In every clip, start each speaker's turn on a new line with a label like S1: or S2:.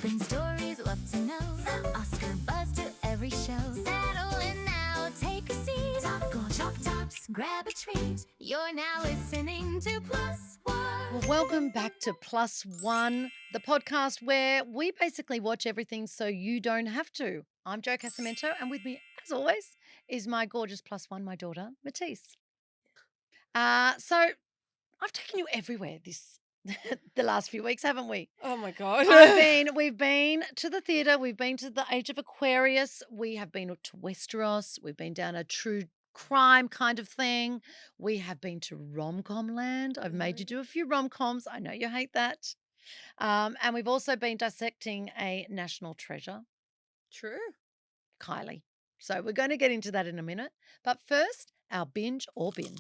S1: Bring stories, love to know. Oscar buzz to every show. Settle in now, take a seat. Topical chalk tops, grab a treat. You're now listening to Plus One.
S2: Well, welcome back to Plus One, the podcast where we basically watch everything so you don't have to. I'm Jo Casamento, and with me, as always, is my gorgeous Plus One, my daughter, Matisse. So I've taken you everywhere this the last few weeks, haven't we?
S3: Oh my God.
S2: We've been to the theatre, we've been to the Age of Aquarius, we have been to Westeros, we've been down a true crime kind of thing. We have been to rom-com land. I've made you do a few rom-coms. I know you hate that. And we've also been dissecting a national treasure,
S3: True.
S2: Kylie. So we're going to get into that in a minute. But first, our binge or bin.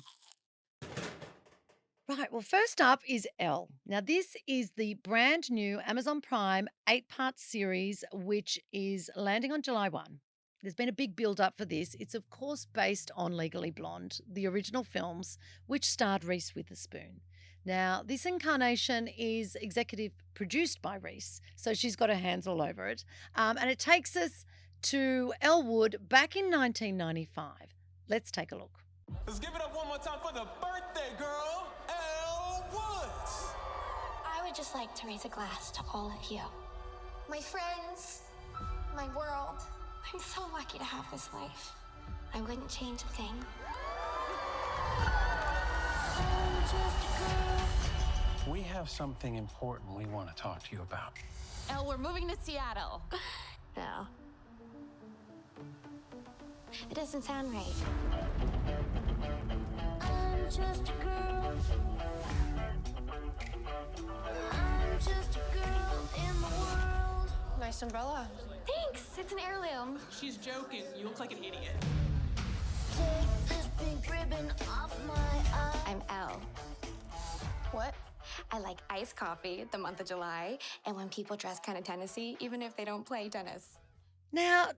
S2: Right, well, first up is Elle. Now, this is the brand new Amazon Prime 8-part series, which is landing on July 1. There's been a big build up for this. It's, of course, based on Legally Blonde, the original films, which starred Reese Witherspoon. Now, this incarnation is executive produced by Reese, so she's got her hands all over it. And it takes us to Elle Wood back in 1995. Let's take a look.
S4: Let's give it up one more time for the birthday girl, Elle Woods.
S5: I would just like to raise a glass to all of you. My friends, my world. I'm so lucky to have this life. I wouldn't change a thing.
S4: We have something important we want to talk to you about.
S6: Elle, we're moving to Seattle.
S5: No. It doesn't sound right. I'm just a girl. I'm just a girl in the world.
S3: Nice umbrella.
S5: Thanks, it's an heirloom.
S7: She's joking. You look like an idiot.
S5: Take this pink ribbon off my eye. I'm Elle.
S3: What?
S6: I like iced coffee the month of July, and when people dress kind of Tennessee, even if they don't play tennis.
S2: Now,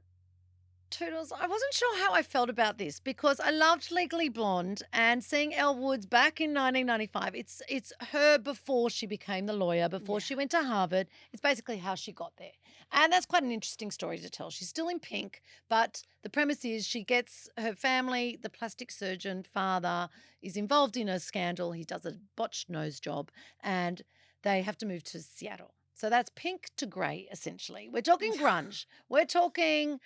S2: Toodles, I wasn't sure how I felt about this because I loved Legally Blonde and seeing Elle Woods back in 1995. It's her before she became the lawyer, before she went to Harvard. It's basically how she got there. And that's quite an interesting story to tell. She's still in pink, but the premise is she gets her family, the plastic surgeon father is involved in a scandal. He does a botched nose job and they have to move to Seattle. So that's pink to grey, essentially. We're talking grunge. We're talking,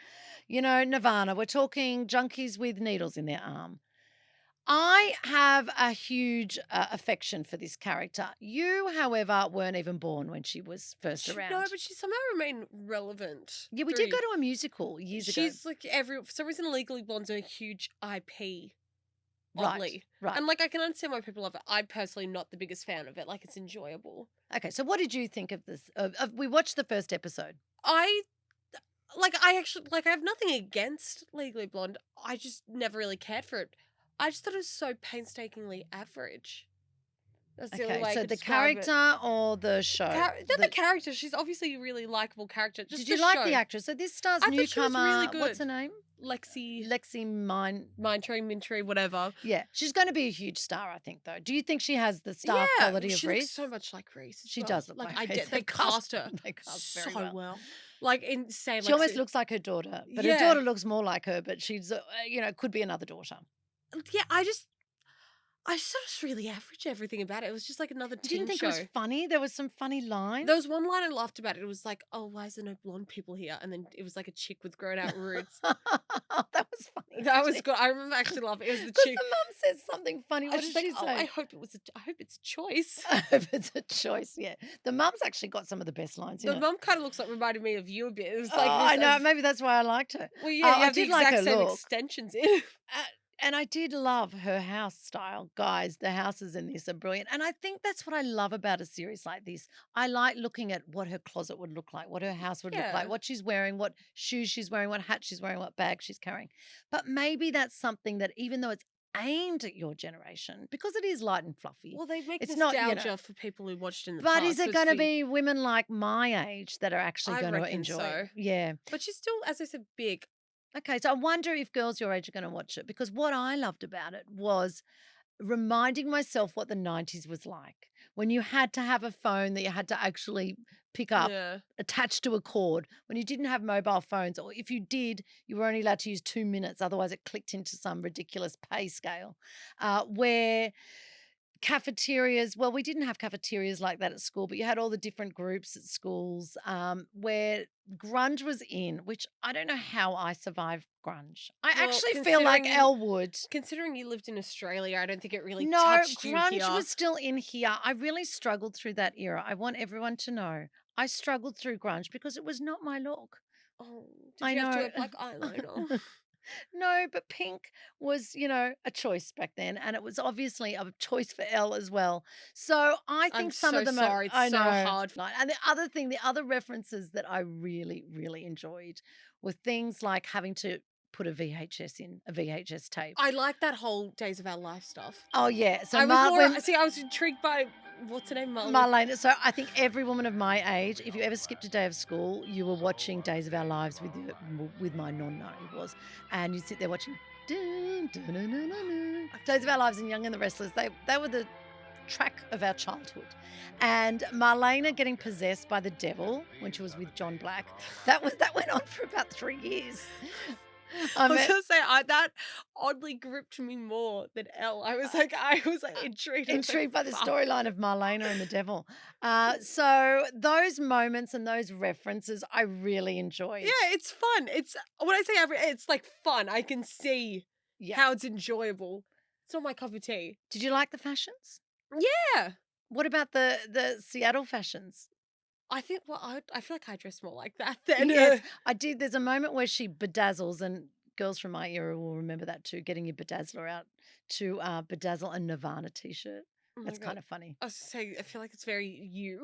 S2: Nirvana. We're talking junkies with needles in their arm. I have a huge affection for this character. You, however, weren't even born when she was first around.
S3: No, but she somehow remained relevant.
S2: Yeah, we did go to a musical years ago.
S3: She's like for some reason, Legally Blonde's a huge IP. Oddly.
S2: Right.
S3: And I can understand why people love it. I'm personally not the biggest fan of it. It's enjoyable.
S2: Okay, so what did you think of this? We watched the first episode.
S3: I have nothing against Legally Blonde. I just never really cared for it. I just thought it was so painstakingly average. That's the only way I
S2: so
S3: could
S2: the
S3: describe it.
S2: character or the show?
S3: The character. She's obviously a really likable character. Just
S2: Did you
S3: the
S2: like
S3: show.
S2: the actress? So this stars
S3: I thought she was
S2: newcomer.
S3: really good.
S2: What's her name?
S3: Lexi
S2: Mindtree,
S3: Mintree, whatever.
S2: Yeah, she's going to be a huge star, I think, though. Do you think she has the star quality of
S3: she
S2: Reese?
S3: looks so much like Reese.
S2: She does look like Reese.
S3: They cast her.
S2: They cast
S3: so
S2: very well.
S3: Insane.
S2: She almost looks like her daughter, but her daughter looks more like her. But she's, could be another daughter.
S3: Yeah, I just thought it was really average. Everything about it. It was just like another teen show.
S2: You didn't think it was funny? There was some funny lines.
S3: There was one line I laughed about. It was like, "Oh, why is there no blonde people here?" And then it was like a chick with grown out roots.
S2: That was funny.
S3: That was good. I remember actually laughing. It was the chick.
S2: The mum says something funny. What did she say?
S3: I hope it's a choice.
S2: I hope it's a choice. Yeah, the mum's actually got some of the best lines.
S3: The mum kind of reminded me of you a bit. It was like
S2: I know. Maybe that's why I liked her.
S3: Well, yeah, you have the
S2: did like
S3: exact
S2: her
S3: same
S2: look.
S3: extensions in.
S2: And I did love her house style. Guys, the houses in this are brilliant. And I think that's what I love about a series like this. I like looking at what her closet would look like, what her house would look like, what she's wearing, what shoes she's wearing, what hat she's wearing, what bag she's carrying. But maybe that's something that even though it's aimed at your generation, because it is light and fluffy.
S3: Well, they make
S2: it's
S3: nostalgia
S2: not,
S3: for people who watched in the
S2: but
S3: past.
S2: is it going to be women like my age that are actually
S3: I
S2: going to
S3: reckon
S2: enjoy
S3: so.
S2: it? Yeah.
S3: But she's still, as I said, big.
S2: Okay, so I wonder if girls your age are going to watch it, because what I loved about it was reminding myself what the 90s was like, when you had to have a phone that you had to actually pick up
S3: Yeah.
S2: attached to a cord, when you didn't have mobile phones, or if you did, you were only allowed to use 2 minutes, otherwise it clicked into some ridiculous pay scale. Where cafeterias, well, we didn't have cafeterias like that at school, but you had all the different groups at schools, where grunge was in, which I don't know how I survived grunge. I
S3: Well,
S2: actually feel like
S3: considering-
S2: Elle would.
S3: Considering you lived in Australia, I don't think it really
S2: No,
S3: touched you
S2: grunge
S3: here.
S2: was still in here. I really struggled through that era. I want everyone to know. I struggled through grunge because it was not my look.
S3: Oh, did
S2: I
S3: you have to
S2: know.
S3: wear black eyeliner?
S2: No, but pink was, a choice back then, and it was obviously a choice for Elle as well. So I think
S3: I'm
S2: some
S3: so
S2: of them
S3: sorry. It's
S2: I
S3: so
S2: know.
S3: hard.
S2: And the other references that I really, really enjoyed were things like having to put a VHS tape.
S3: I like that whole Days of Our Life stuff.
S2: Oh yeah, so
S3: I was
S2: when
S3: I was intrigued by what's her name,
S2: Marlene. So I think every woman of my age, if you ever skipped a day of school, you were watching Days of Our Lives with my nonna, it was, and you'd sit there watching dun, dun, dun, dun, dun, dun. Days of Our Lives and Young and the Restless. They were the track of our childhood. And Marlena getting possessed by the devil when she was with John Black, that went on for about 3 years.
S3: I was
S2: mean-
S3: gonna say that oddly gripped me more than Elle. I was like intrigued. I was like,
S2: Intrigued by the
S3: "Fuck."
S2: storyline of Marlena and the devil. So those moments and those references I really enjoyed.
S3: Yeah, it's fun. It's when I say it's like fun. I can see
S2: Yeah.
S3: how it's enjoyable. It's not my cup of tea.
S2: Did you like the fashions?
S3: Yeah.
S2: What about the Seattle fashions?
S3: I think I feel like I dress more like that than
S2: Yes, I did. There's a moment where she bedazzles, and girls from my era will remember that too, getting your bedazzler out to bedazzle a Nirvana t-shirt.
S3: Oh my
S2: That's
S3: God.
S2: kind of funny.
S3: I was saying I feel like it's very you.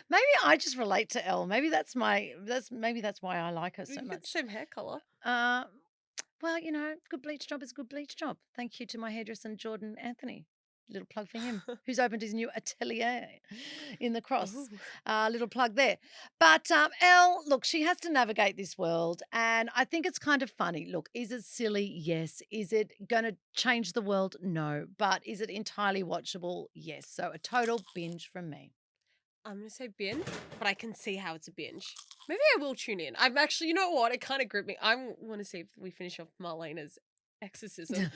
S2: Maybe I just relate to Elle. Maybe that's why I like her
S3: We
S2: so
S3: got the
S2: much.
S3: same hair color.
S2: Well, good bleach job is a good bleach job. Thank you to my hairdresser, Jordan Anthony. Little plug for him, who's opened his new atelier in the Cross.
S3: Ooh.
S2: Little plug there. But Elle, look, she has to navigate this world, and I think it's kind of funny. Look, is it silly? Yes. Is it going to change the world? No. But is it entirely watchable? Yes. So a total binge from me.
S3: I'm gonna say binge, but I can see how it's a binge. Maybe I will tune in. I'm actually, you know what? It kind of gripped me. I want to see if we finish off Marlena's exorcism.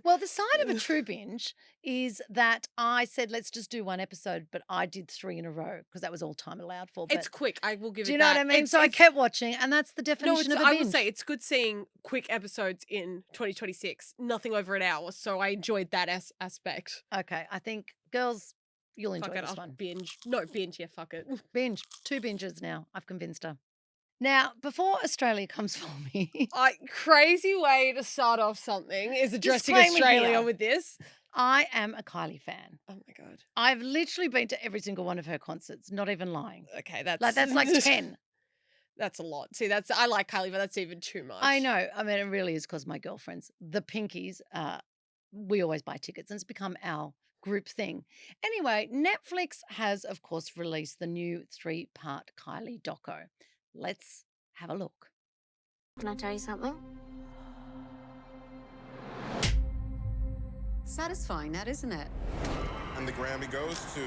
S2: Well, the sign of a true binge is that I said, let's just do one episode, but I did 3 in a row because that was all time allowed for. But
S3: It's quick. I will give it.
S2: do you know what I mean? So I kept watching, and that's the definition of a
S3: I
S2: binge.
S3: will say it's good seeing quick episodes in 2026. Nothing over an hour, so I enjoyed that aspect.
S2: Okay, I think girls, you'll enjoy
S3: Fuck it,
S2: this
S3: I'll
S2: one.
S3: binge. No, binge. Yeah, fuck it.
S2: Binge, 2 binges now. I've convinced her. Now, before Australia comes for me,
S3: Crazy way to start off something is addressing
S2: Disclaimer
S3: Australia
S2: here.
S3: with this.
S2: I am a Kylie fan.
S3: Oh my God.
S2: I've literally been to every single one of her concerts, not even lying.
S3: Okay, that's
S2: That's like 10.
S3: That's a lot. See, I like Kylie, but that's even too much.
S2: I know. I mean, it really is because my girlfriends, the Pinkies, we always buy tickets, and it's become our group thing. Anyway, Netflix has, of course, released the new 3-part Kylie doco. Let's have a look.
S6: Can I tell you something?
S8: Satisfying, that isn't it?
S9: And the Grammy goes to...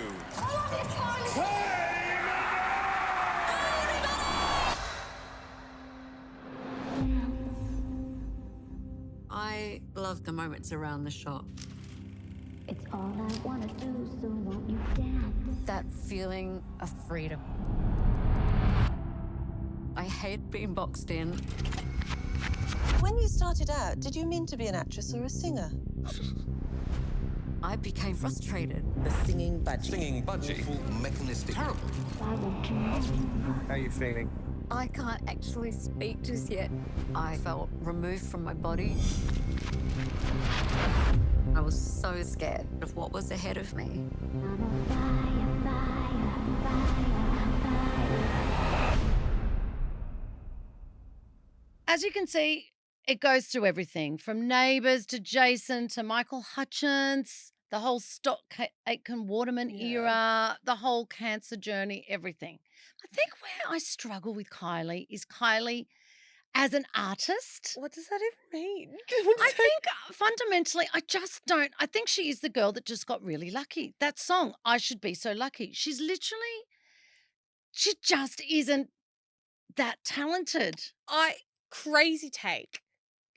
S8: I love the moments around the shop.
S1: It's all I wanna do, so won't you dance?
S8: That feeling of freedom. I hate being boxed in.
S10: When you started out, did you mean to be an actress or a singer?
S8: I became frustrated.
S10: The singing budgie.
S4: Singing budgie.
S9: Mechanistic.
S4: Terrible.
S1: Why won't you move?
S4: How are you feeling?
S8: I can't actually speak just yet. I felt removed from my body. I was so scared of what was ahead of me.
S1: I'm on fire, fire, fire, fire.
S2: As you can see, it goes through everything from Neighbours to Jason to Michael Hutchins, the whole Stock Aitken Waterman era, the whole cancer journey, everything. I think where I struggle with Kylie is Kylie as an artist.
S3: What does that even mean?
S2: I think fundamentally, I think she is the girl that just got really lucky. That song, I Should Be So Lucky. She just isn't that talented.
S3: Crazy take.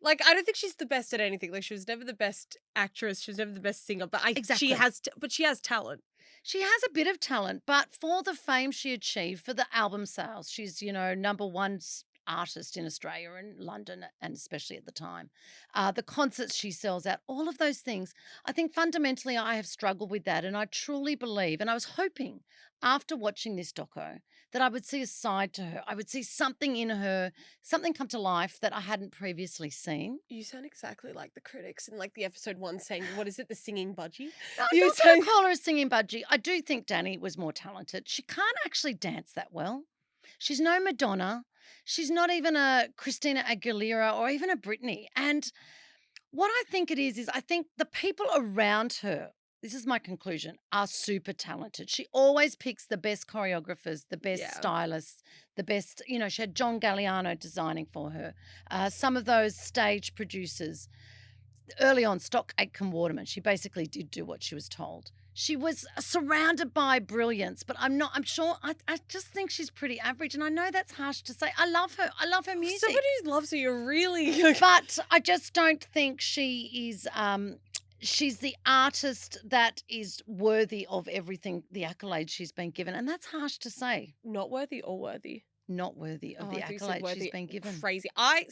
S3: Like, I don't think she's the best at anything. Like, she was never the best actress. She was never the best singer. But
S2: Exactly.
S3: she has talent.
S2: She has a bit of talent, but for the fame she achieved, for the album sales, she's, number one artist in Australia and London, and especially at the time. The concerts she sells out, all of those things. I think fundamentally I have struggled with that. And I truly believe, and I was hoping after watching this doco that I would see a side to her. I would see something in her, something come to life that I hadn't previously seen.
S3: You sound exactly like the critics in like the episode 1 saying, what is it, the singing budgie?
S2: No, I'm
S3: You
S2: not going to call her a singing budgie. I do think Danny was more talented. She can't actually dance that well. She's no Madonna. She's not even a Christina Aguilera or even a Britney. And what I think it is I think the people around her, this is my conclusion, are super talented. She always picks the best choreographers, the best
S3: Yeah.
S2: stylists, the best, she had John Galliano designing for her. Some of those stage producers. Early on, Stock Aitken Waterman, she basically did do what she was told. She was surrounded by brilliance, but I just think she's pretty average. And I know that's harsh to say. I love her. I love her music.
S3: Somebody who loves her, you're really...
S2: But I just don't think she is, she's the artist that is worthy of everything, the accolades she's been given. And that's harsh to say.
S3: Not worthy or worthy?
S2: Not worthy of the
S3: I thought you said
S2: accolades
S3: worthy.
S2: she's been given.
S3: Crazy. I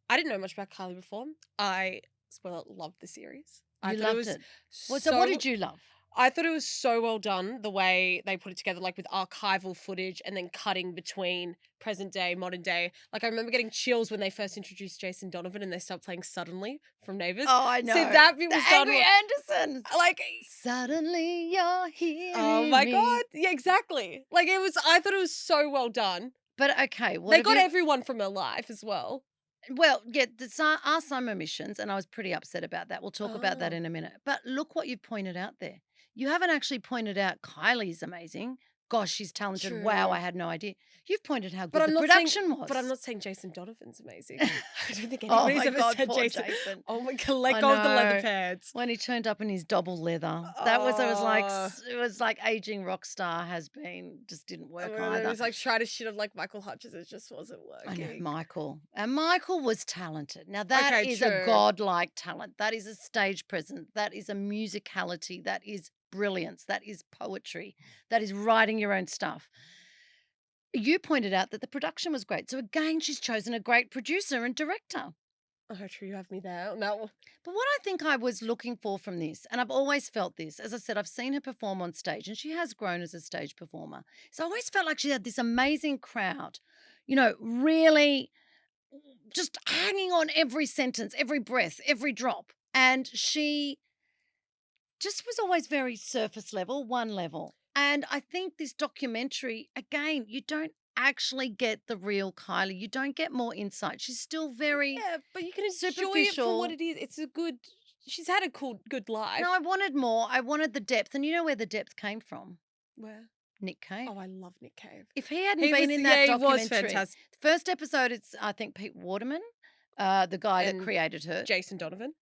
S3: didn't know much about Kylie before. I, spoiler, loved the series. I
S2: You
S3: thought
S2: loved it. So
S3: so
S2: what did you love?
S3: I thought it was so well done, the way they put it together, like with archival footage and then cutting between present day, modern day. Like, I remember getting chills when they first introduced Jason Donovan and they stopped playing Suddenly from Neighbours.
S2: Oh, I know.
S3: See, that bit
S2: the
S3: was done.
S2: Angry Anderson.
S3: Like,
S2: Suddenly you're here.
S3: oh my God. Yeah, exactly. Like, I thought it was so well done.
S2: But okay.
S3: They got everyone from her life as well.
S2: Well, yeah, there are some omissions, and I was pretty upset about that. We'll talk about that
S3: Oh.
S2: in a minute. But look what you've pointed out there. You haven't actually pointed out Kylie's amazing. Gosh, she's talented. Wow,
S3: True.
S2: I had no idea. You've pointed how good
S3: But
S2: the
S3: I'm not
S2: production
S3: saying,
S2: was.
S3: But I'm not saying Jason Donovan's amazing. I don't think
S2: Oh
S3: anybody's
S2: my
S3: ever
S2: God,
S3: said
S2: poor
S3: Jason.
S2: Jason.
S3: Oh my God, let
S2: I
S3: go of the leather
S2: know.
S3: pants.
S2: When he turned up in his double leather,
S3: Oh.
S2: it was like aging rock star just didn't work
S3: It
S2: either.
S3: was like trying to shit on like Michael Hutchins. It just wasn't
S2: I know,
S3: working.
S2: Michael. And Michael was talented. Now, that
S3: Okay,
S2: is
S3: true.
S2: a godlike talent. That is a stage presence. That is a musicality. That is brilliance. That is poetry. That is writing your own stuff. You pointed out that the production was great. So, again, she's chosen a great producer and director.
S3: Oh, true. You have me there. No.
S2: But what I think I was looking for from this, and I've always felt this, as I said, I've seen her perform on stage and she has grown as a stage performer. So I always felt like she had this amazing crowd, really just hanging on every sentence, every breath, every drop. And she just was always very surface level, one level. And I think this documentary, again, you don't actually get the real Kylie. You don't get more insight. She's still very
S3: Yeah, but you can enjoy it for
S2: superficial.
S3: what it is. It's a good. She's had a good life.
S2: No, I wanted more. I wanted the depth. And you know where the depth came from?
S3: Where?
S2: Nick Cave.
S3: Oh, I love Nick Cave.
S2: If he hadn't
S3: He
S2: been
S3: was-
S2: in that
S3: yeah, he was
S2: documentary,
S3: fantastic.
S2: the first episode, it's I think Pete Waterman, the guy
S3: And
S2: that created her.
S3: Jason Donovan.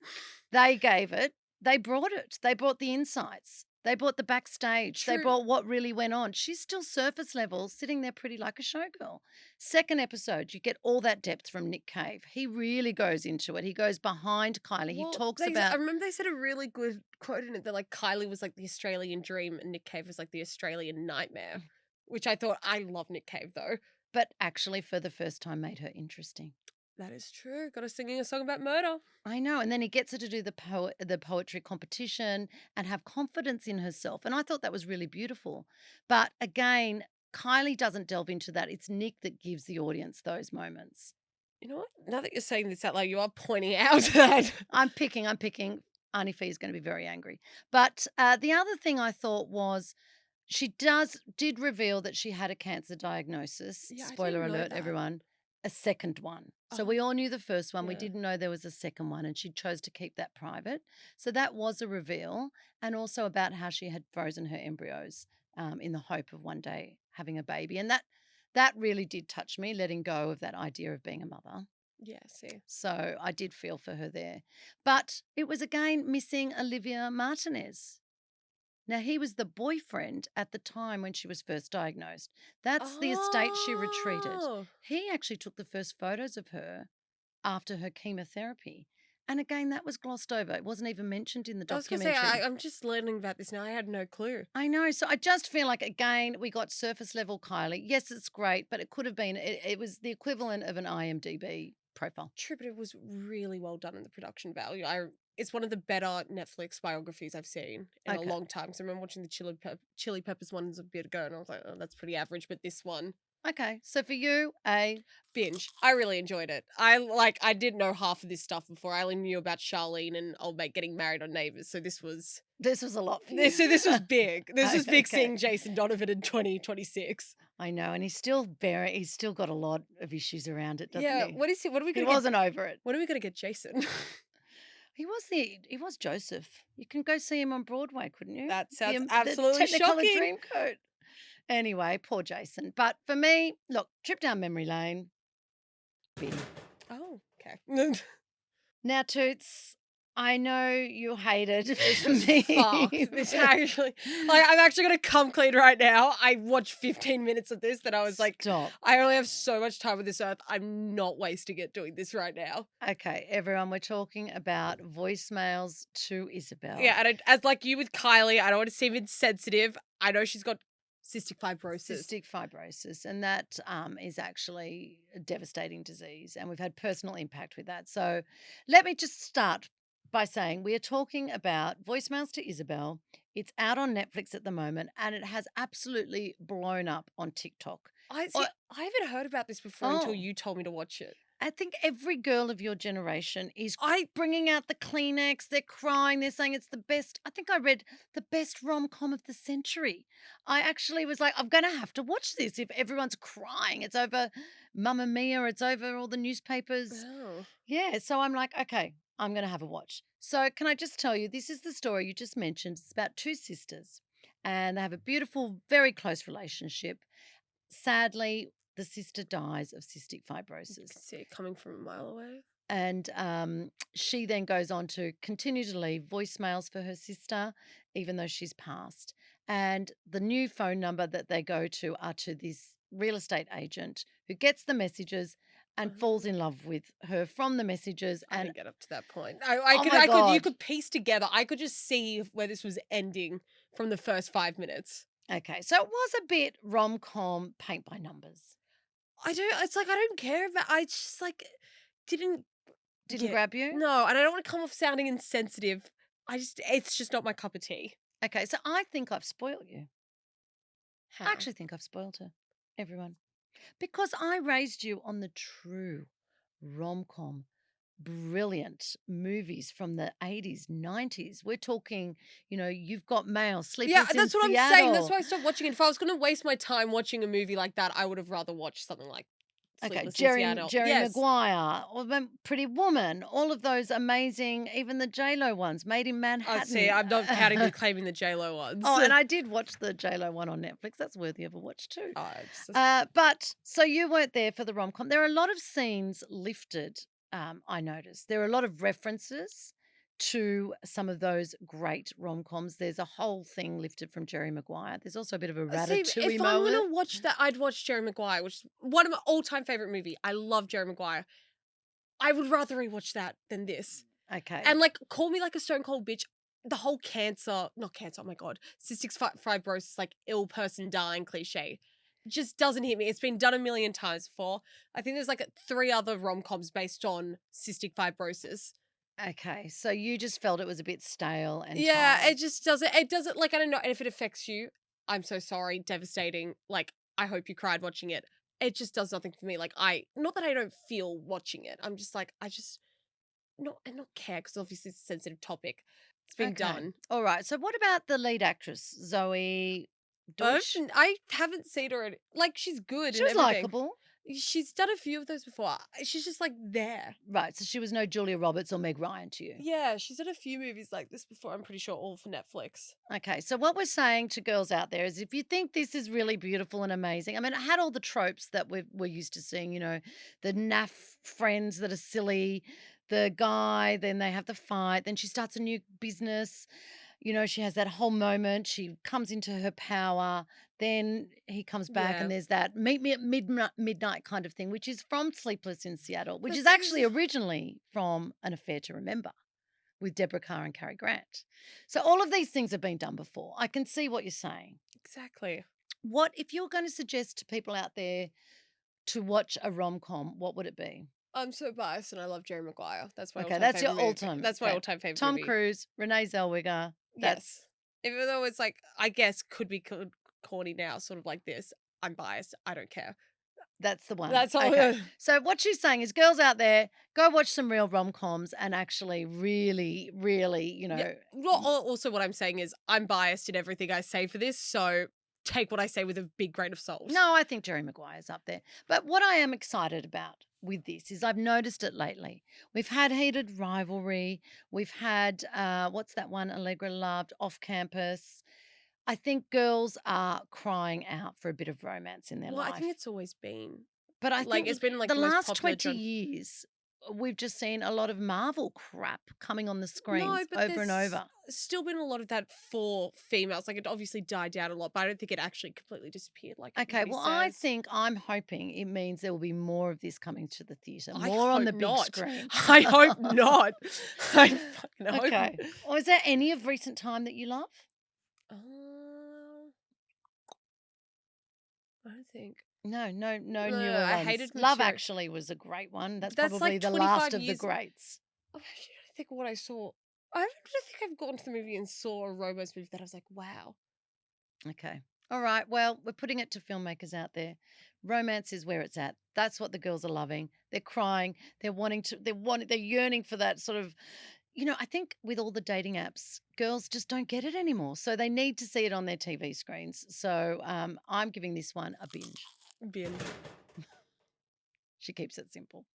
S2: They gave it. They brought it. They brought the insights. They brought the backstage. They
S3: True.
S2: brought what really went on. She's still surface level, sitting there pretty like a showgirl. Second episode, you get all that depth from Nick Cave. He really goes into it. He goes behind Kylie.
S3: Well,
S2: he talks
S3: I
S2: about.
S3: remember they said a really good quote in it that like Kylie was like the Australian dream and Nick Cave was like the Australian nightmare. Which I thought, I love Nick Cave though.
S2: But actually, for the first time, made her interesting.
S3: That is true. Got her singing a song about murder.
S2: I know. And then he gets her to do the poetry competition and have confidence in herself. And I thought that was really beautiful. But again, Kylie doesn't delve into that. It's Nick that gives the audience those moments.
S3: You know what? Now that you're saying this out loud, you are pointing out that.
S2: I'm picking. Auntie Fee is going to be very angry. But the other thing I thought was she did reveal that she had a cancer diagnosis.
S3: Yeah, I didn't
S2: Spoiler
S3: know
S2: alert,
S3: that.
S2: everyone. A second one. So
S3: Oh.
S2: we all knew the first one. We
S3: Yeah.
S2: didn't know there was a second one, and she chose to keep that private. So that was a reveal, and also about how she had frozen her embryos in the hope of one day having a baby. And That really did touch me, letting go of that idea of being a mother.
S3: Yeah, see.
S2: So I did feel for her there. But it was again missing Olivia Martinez. Now, he was the boyfriend at the time when she was first diagnosed. That's the estate she retreated.
S3: Oh.
S2: He actually took the first photos of her after her chemotherapy. And again, that was glossed over. It wasn't even mentioned in the
S3: I was going to say,
S2: documentary.
S3: I'm just learning about this now. I had no clue.
S2: I know. So I just feel like, again, we got surface level Kylie. Yes, it's great, but it could have been, it was the equivalent of an IMDb profile.
S3: True, but it was really well done in the production value. It's one of the better Netflix biographies I've seen in a
S2: Okay.
S3: long time. So I remember watching the Chili Peppers ones a bit ago, and I was like, oh, that's pretty average. But this one,
S2: Okay. So for you,
S3: Binge. I really enjoyed it. I didn't know half of this stuff before. I only knew about Charlene and old mate getting married on Neighbours. So this was
S2: a lot for you.
S3: this was big. This was big
S2: Okay.
S3: seeing Jason Donovan in 2026.
S2: I know, and he's still got a lot of issues around it, doesn't
S3: Yeah.
S2: he?
S3: What are we
S2: He
S3: gonna
S2: wasn't over it.
S3: When are we gonna get Jason?
S2: He was Joseph. You can go see him on Broadway, couldn't you?
S3: That sounds
S2: The
S3: absolutely
S2: Technicolor
S3: shocking.
S2: Dreamcoat. Anyway, poor Jason. But for me, look, trip down memory lane. Big.
S3: Oh, okay.
S2: Now, Toots, I know you hated
S3: This was
S2: me.
S3: fucked. This actually, I'm actually gonna come clean right now. I watched 15 minutes of this, that I was like,
S2: Stop.
S3: I only have so much time on this earth. I'm not wasting it doing this right now.
S2: Okay, everyone, we're talking about voicemails to Isabel.
S3: Yeah, and as like you with Kylie, I don't want to seem insensitive. I know she's got cystic fibrosis.
S2: Cystic fibrosis, and that is actually a devastating disease, and we've had personal impact with that. So let me just start by saying we are talking about Voicemails to Isabel. It's out on Netflix at the moment, and it has absolutely blown up on TikTok.
S3: I haven't heard about this before
S2: Oh.
S3: until you told me to watch it.
S2: I think every girl of your generation is bringing out the Kleenex. They're crying. They're saying it's the best. I think I read the best rom-com of the century. I actually was like, I'm going to have to watch this if everyone's crying. It's over Mamma Mia. It's over all the newspapers.
S3: Oh.
S2: Yeah. So I'm like, okay, I'm going to have a watch. So can I just tell you, this is the story you just mentioned. It's about two sisters, and they have a beautiful, very close relationship. Sadly, the sister dies of cystic
S3: You can
S2: fibrosis.
S3: see it coming from a mile away.
S2: And she then goes on to continue to leave voicemails for her sister, even though she's passed. And the new phone number that they go to are to this real estate agent who gets the messages and falls in love with her from the messages.
S3: I
S2: And
S3: didn't get up to that point.
S2: Oh
S3: I
S2: my
S3: you
S2: God.
S3: could piece together. I could just see where this was ending from the first 5 minutes.
S2: okay, so it was a bit rom-com paint by numbers.
S3: It's like I don't care about. I just like didn't
S2: Didn't
S3: get-
S2: grab you?
S3: No, and I don't want to come off sounding insensitive. It's just not my cup of tea.
S2: Okay, so I think I've spoilt you.
S3: How?
S2: I actually think I've spoiled her, everyone. Because I raised you on the true rom-com, brilliant movies from the 80s, 90s. We're talking, You've Got Mail, Sleepless
S3: Yeah,
S2: in
S3: that's what I'm
S2: Seattle.
S3: saying. That's why I stopped watching it. If I was going to waste my time watching a movie like that, I would have rather watched something like
S2: Okay,
S3: Sleepless in
S2: Jerry
S3: Seattle.
S2: Jerry
S3: Yes.
S2: Maguire, or Pretty Woman, all of those amazing, even the J-Lo ones, Made in Manhattan.
S3: I'd say I'm not counting and claiming the JLo ones.
S2: Oh, and I did watch the J-Lo one on Netflix. That's worthy of a watch too.
S3: Oh, it's just-
S2: But so you weren't there for the rom-com. There are a lot of scenes lifted, I noticed. There are a lot of references to some of those great rom-coms. There's a whole thing lifted from Jerry Maguire. There's also a bit of a
S3: See,
S2: Ratatouille
S3: if I'm
S2: moment.
S3: gonna watch that, I'd watch Jerry Maguire, which is one of my all-time favorite movie. I love Jerry Maguire. I would rather rewatch that than this.
S2: Okay.
S3: And like, call me like a stone cold bitch. The whole not cancer. Oh my god, cystic fibrosis, like ill person dying cliche, just doesn't hit me. It's been done a million times before. I think there's like 3 other rom-coms based on cystic fibrosis.
S2: Okay, so you just felt it was a bit stale and
S3: Yeah,
S2: tired.
S3: it just doesn't. It doesn't, like, I don't know. And if it affects you, I'm so sorry. Devastating. Like, I hope you cried watching it. It just does nothing for me. Like, not that I don't feel watching it. I'm just like, I just not care, because obviously it's a sensitive topic. It's been
S2: Okay.
S3: done.
S2: All right. So what about the lead actress, Zoe Deutsch?
S3: I haven't seen her. Like, she's good.
S2: She
S3: and
S2: was
S3: everything.
S2: likable.
S3: She's done a few of those before. She's just like there.
S2: Right. So she was no Julia Roberts or Meg Ryan to you.
S3: Yeah, she's done a few movies like this before. I'm pretty sure all for Netflix.
S2: Okay. So what we're saying to girls out there is if you think this is really beautiful and amazing, I mean, it had all the tropes that we're used to seeing, the naff friends that are silly, the guy, then they have the fight, then she starts a new business. She has that whole moment. She comes into her power. Then he comes back,
S3: Yeah.
S2: and there's that meet me at midnight kind of thing, which is from Sleepless in Seattle, which
S3: But
S2: is
S3: there's-
S2: actually originally from An Affair to Remember with Deborah Carr and Cary Grant. So all of these things have been done before. I can see what you're saying.
S3: Exactly.
S2: What if you're going to suggest to people out there to watch a rom-com, what would it be?
S3: I'm so biased and I love Jerry Maguire. That's my
S2: Okay,
S3: all-time
S2: that's your
S3: favorite movie.
S2: all-time.
S3: That's my
S2: okay.
S3: all-time favorite
S2: Tom
S3: movie.
S2: Cruise, Renee Zellweger.
S3: Yes. Even though it's like, I guess could be corny now, sort of like this. I'm biased. I don't care.
S2: That's the one.
S3: That's all.
S2: Okay. So what she's saying is, girls out there, go watch some real rom-coms and actually really, really,
S3: Yeah. Well, also what I'm saying is I'm biased in everything I say for this, so take what I say with a big grain of salt.
S2: No, I think Jerry Maguire's up there. But what I am excited about with this is I've noticed it lately. We've had heated rivalry. We've had, what's that one Allegra loved, Off Campus. I think girls are crying out for a bit of romance in their
S3: Well,
S2: life.
S3: I think it's always been.
S2: But I
S3: like,
S2: think
S3: it's been like
S2: the
S3: the most
S2: last
S3: popular
S2: 20 years, we've just seen a lot of Marvel crap coming on the screens
S3: No, but
S2: over and
S3: there's
S2: over.
S3: still been a lot of that for females. Like, it obviously died down a lot, but I don't think it actually completely disappeared. Like,
S2: Okay,
S3: everybody
S2: well, I
S3: says.
S2: think I'm hoping it means there will be more of this coming to the theatre,
S3: I
S2: more on the
S3: hope
S2: big
S3: not.
S2: screen.
S3: I hope not. I fucking hope.
S2: Okay. Or is there any of recent time that you love?
S3: I don't think.
S2: No,
S3: No,
S2: newer
S3: I
S2: ones.
S3: hated
S2: Love
S3: Mature.
S2: Actually was a great one. That's
S3: That's
S2: probably
S3: like
S2: the
S3: 25
S2: last of the
S3: years-
S2: greats.
S3: I'm actually trying to think of what I saw. I don't think I've gone to the movie and saw a romance movie that I was like, wow.
S2: Okay. All right. Well, we're putting it to filmmakers out there. Romance is where it's at. That's what the girls are loving. They're crying. They're yearning for that sort of, I think with all the dating apps, girls just don't get it anymore. So they need to see it on their TV screens. So I'm giving this one a binge.
S3: Binge.
S2: She keeps it simple.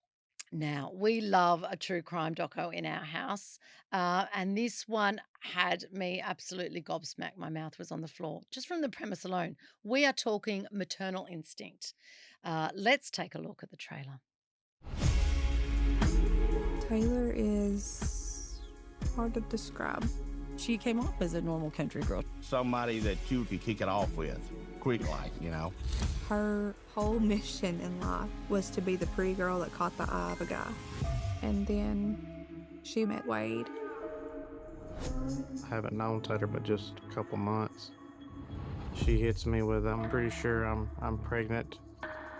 S2: Now, we love a true crime doco in our house. And this one had me absolutely gobsmacked. My mouth was on the floor just from the premise alone. We are talking Maternal Instinct. Let's take a look at the trailer.
S11: Taylor is hard to describe.
S12: She came off as a normal country girl.
S13: Somebody that you could kick it off with, quick like,
S11: Her whole mission in life was to be the pretty girl that caught the eye of a guy. And then she met Wade.
S14: I haven't known Taylor but just a couple months. She hits me with, I'm pretty sure I'm pregnant.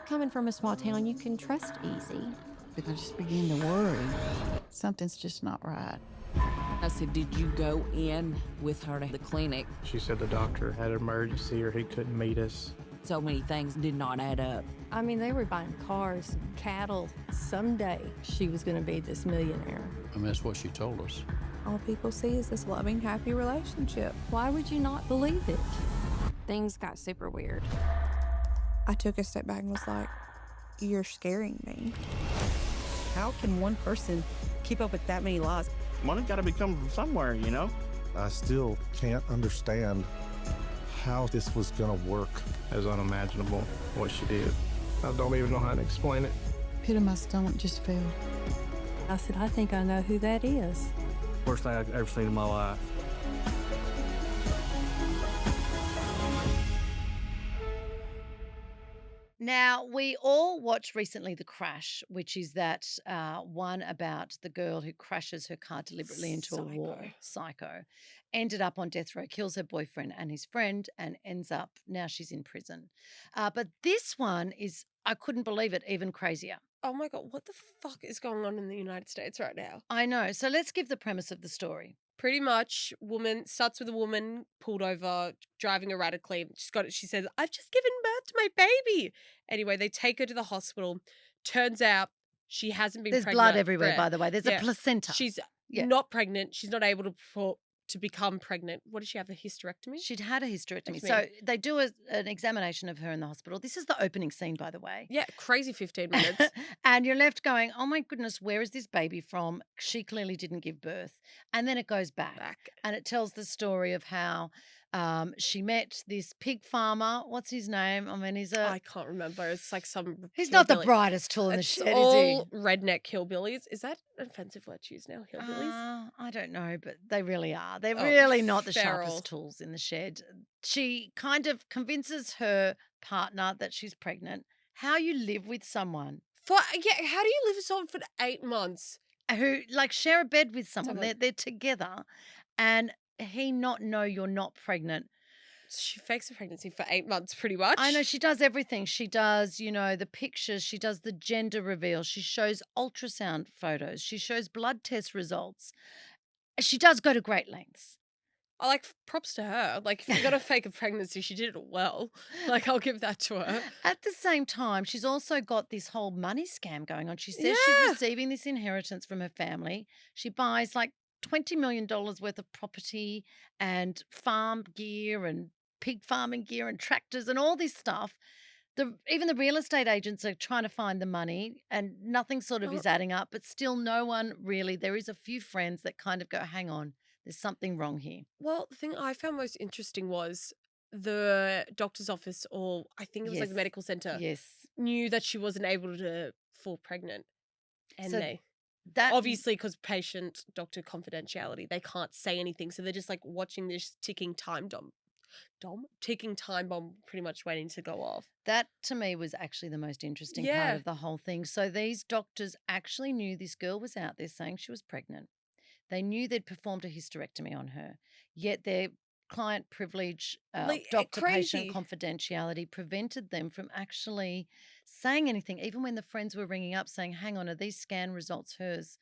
S15: Coming from a small town, you can trust easy.
S12: I just begin to worry. Something's just not right.
S16: I said, did you go in with her to the clinic?
S14: She said the doctor had an emergency or he couldn't meet us.
S16: So many things did not add up.
S15: I mean, they were buying cars, cattle. Someday she was going to be this millionaire.
S17: I mean, that's what she told us.
S11: All people see is this loving, happy relationship.
S15: Why would you not believe it? Things got super weird.
S11: I took a step back and was like, you're scaring me.
S12: How can one person keep up with that many lies?
S13: Money got to be coming from somewhere,
S18: I still can't understand how this was gonna work.
S14: It was unimaginable what she did. I don't even know how to explain it.
S12: Pit of my stomach just fell.
S15: I said, I think I know who that is.
S14: Worst thing I've ever seen in my life.
S2: Now, we all watched recently The Crash, which is that one about the girl who crashes her car deliberately into a wall. Psycho. Ended up on death row, kills her boyfriend and his friend, and ends up, now she's in prison. But this one is, I couldn't believe it, even crazier.
S3: Oh my God, what the fuck is going on in the United States right now?
S2: I know. So let's give the premise of the story.
S3: Pretty much, starts with a woman pulled over, driving erratically. She says, I've just given birth to my baby. Anyway, they take her to the hospital. Turns out she hasn't been
S2: There's
S3: pregnant.
S2: blood everywhere, by the way. There's a placenta.
S3: She's not pregnant. She's not able to to become pregnant. What did she have, a hysterectomy?
S2: She'd had a hysterectomy.
S3: Hysterectomy.
S2: So they do an examination of her in the hospital. This is the opening scene, by the way.
S3: Yeah, crazy 15 minutes.
S2: And you're left going, oh my goodness, where is this baby from? She clearly didn't give birth. And then it goes back. And it tells the story of how she met this pig farmer. What's his name? I mean,
S3: I can't remember. It's like some
S2: he's not the
S3: hillbilly.
S2: brightest tool in the
S3: It's
S2: shed,
S3: all
S2: is he?
S3: redneck hillbillies. Is that an offensive word to use now? Hillbillies?
S2: I don't know, but they really are. They're
S3: Oh,
S2: really not the
S3: feral.
S2: sharpest tools in the shed. She kind of convinces her partner that she's pregnant. How you live with someone
S3: How do you live with someone for 8 months?
S2: who like share a bed with someone. They're together, and he not know you're not pregnant.
S3: She fakes a pregnancy for 8 months, pretty much.
S2: I know she does everything. She does, you know, the pictures. She does the gender reveal. She shows ultrasound photos. She shows blood test results. She does go to great lengths.
S3: I like props to her. Like, if you're gonna fake a pregnancy, she did it well. Like, I'll give that to her.
S2: At the same time, she's also got this whole money scam going on. She says she's receiving this inheritance from her family. She buys like $20 million worth of property and farm gear and pig farming gear and tractors and all this stuff. Even the real estate agents are trying to find the money and nothing sort of is adding up, but still no one really. There is a few friends that kind of go, hang on, there's something wrong here.
S3: Well, the thing I found most interesting was the doctor's office, or I think it was like the medical center, knew that she wasn't able to fall pregnant. And
S2: So
S3: that obviously, because patient-doctor confidentiality, they can't say anything. So they're just like watching this ticking time bomb pretty much waiting to go off.
S2: That to me was actually the most interesting part of the whole thing. So these doctors actually knew this girl was out there saying she was pregnant. They knew they'd performed a hysterectomy on her, yet their client privilege, doctor-patient confidentiality prevented them from actually saying anything. Even when the friends were ringing up saying, hang on, are these scan results hers?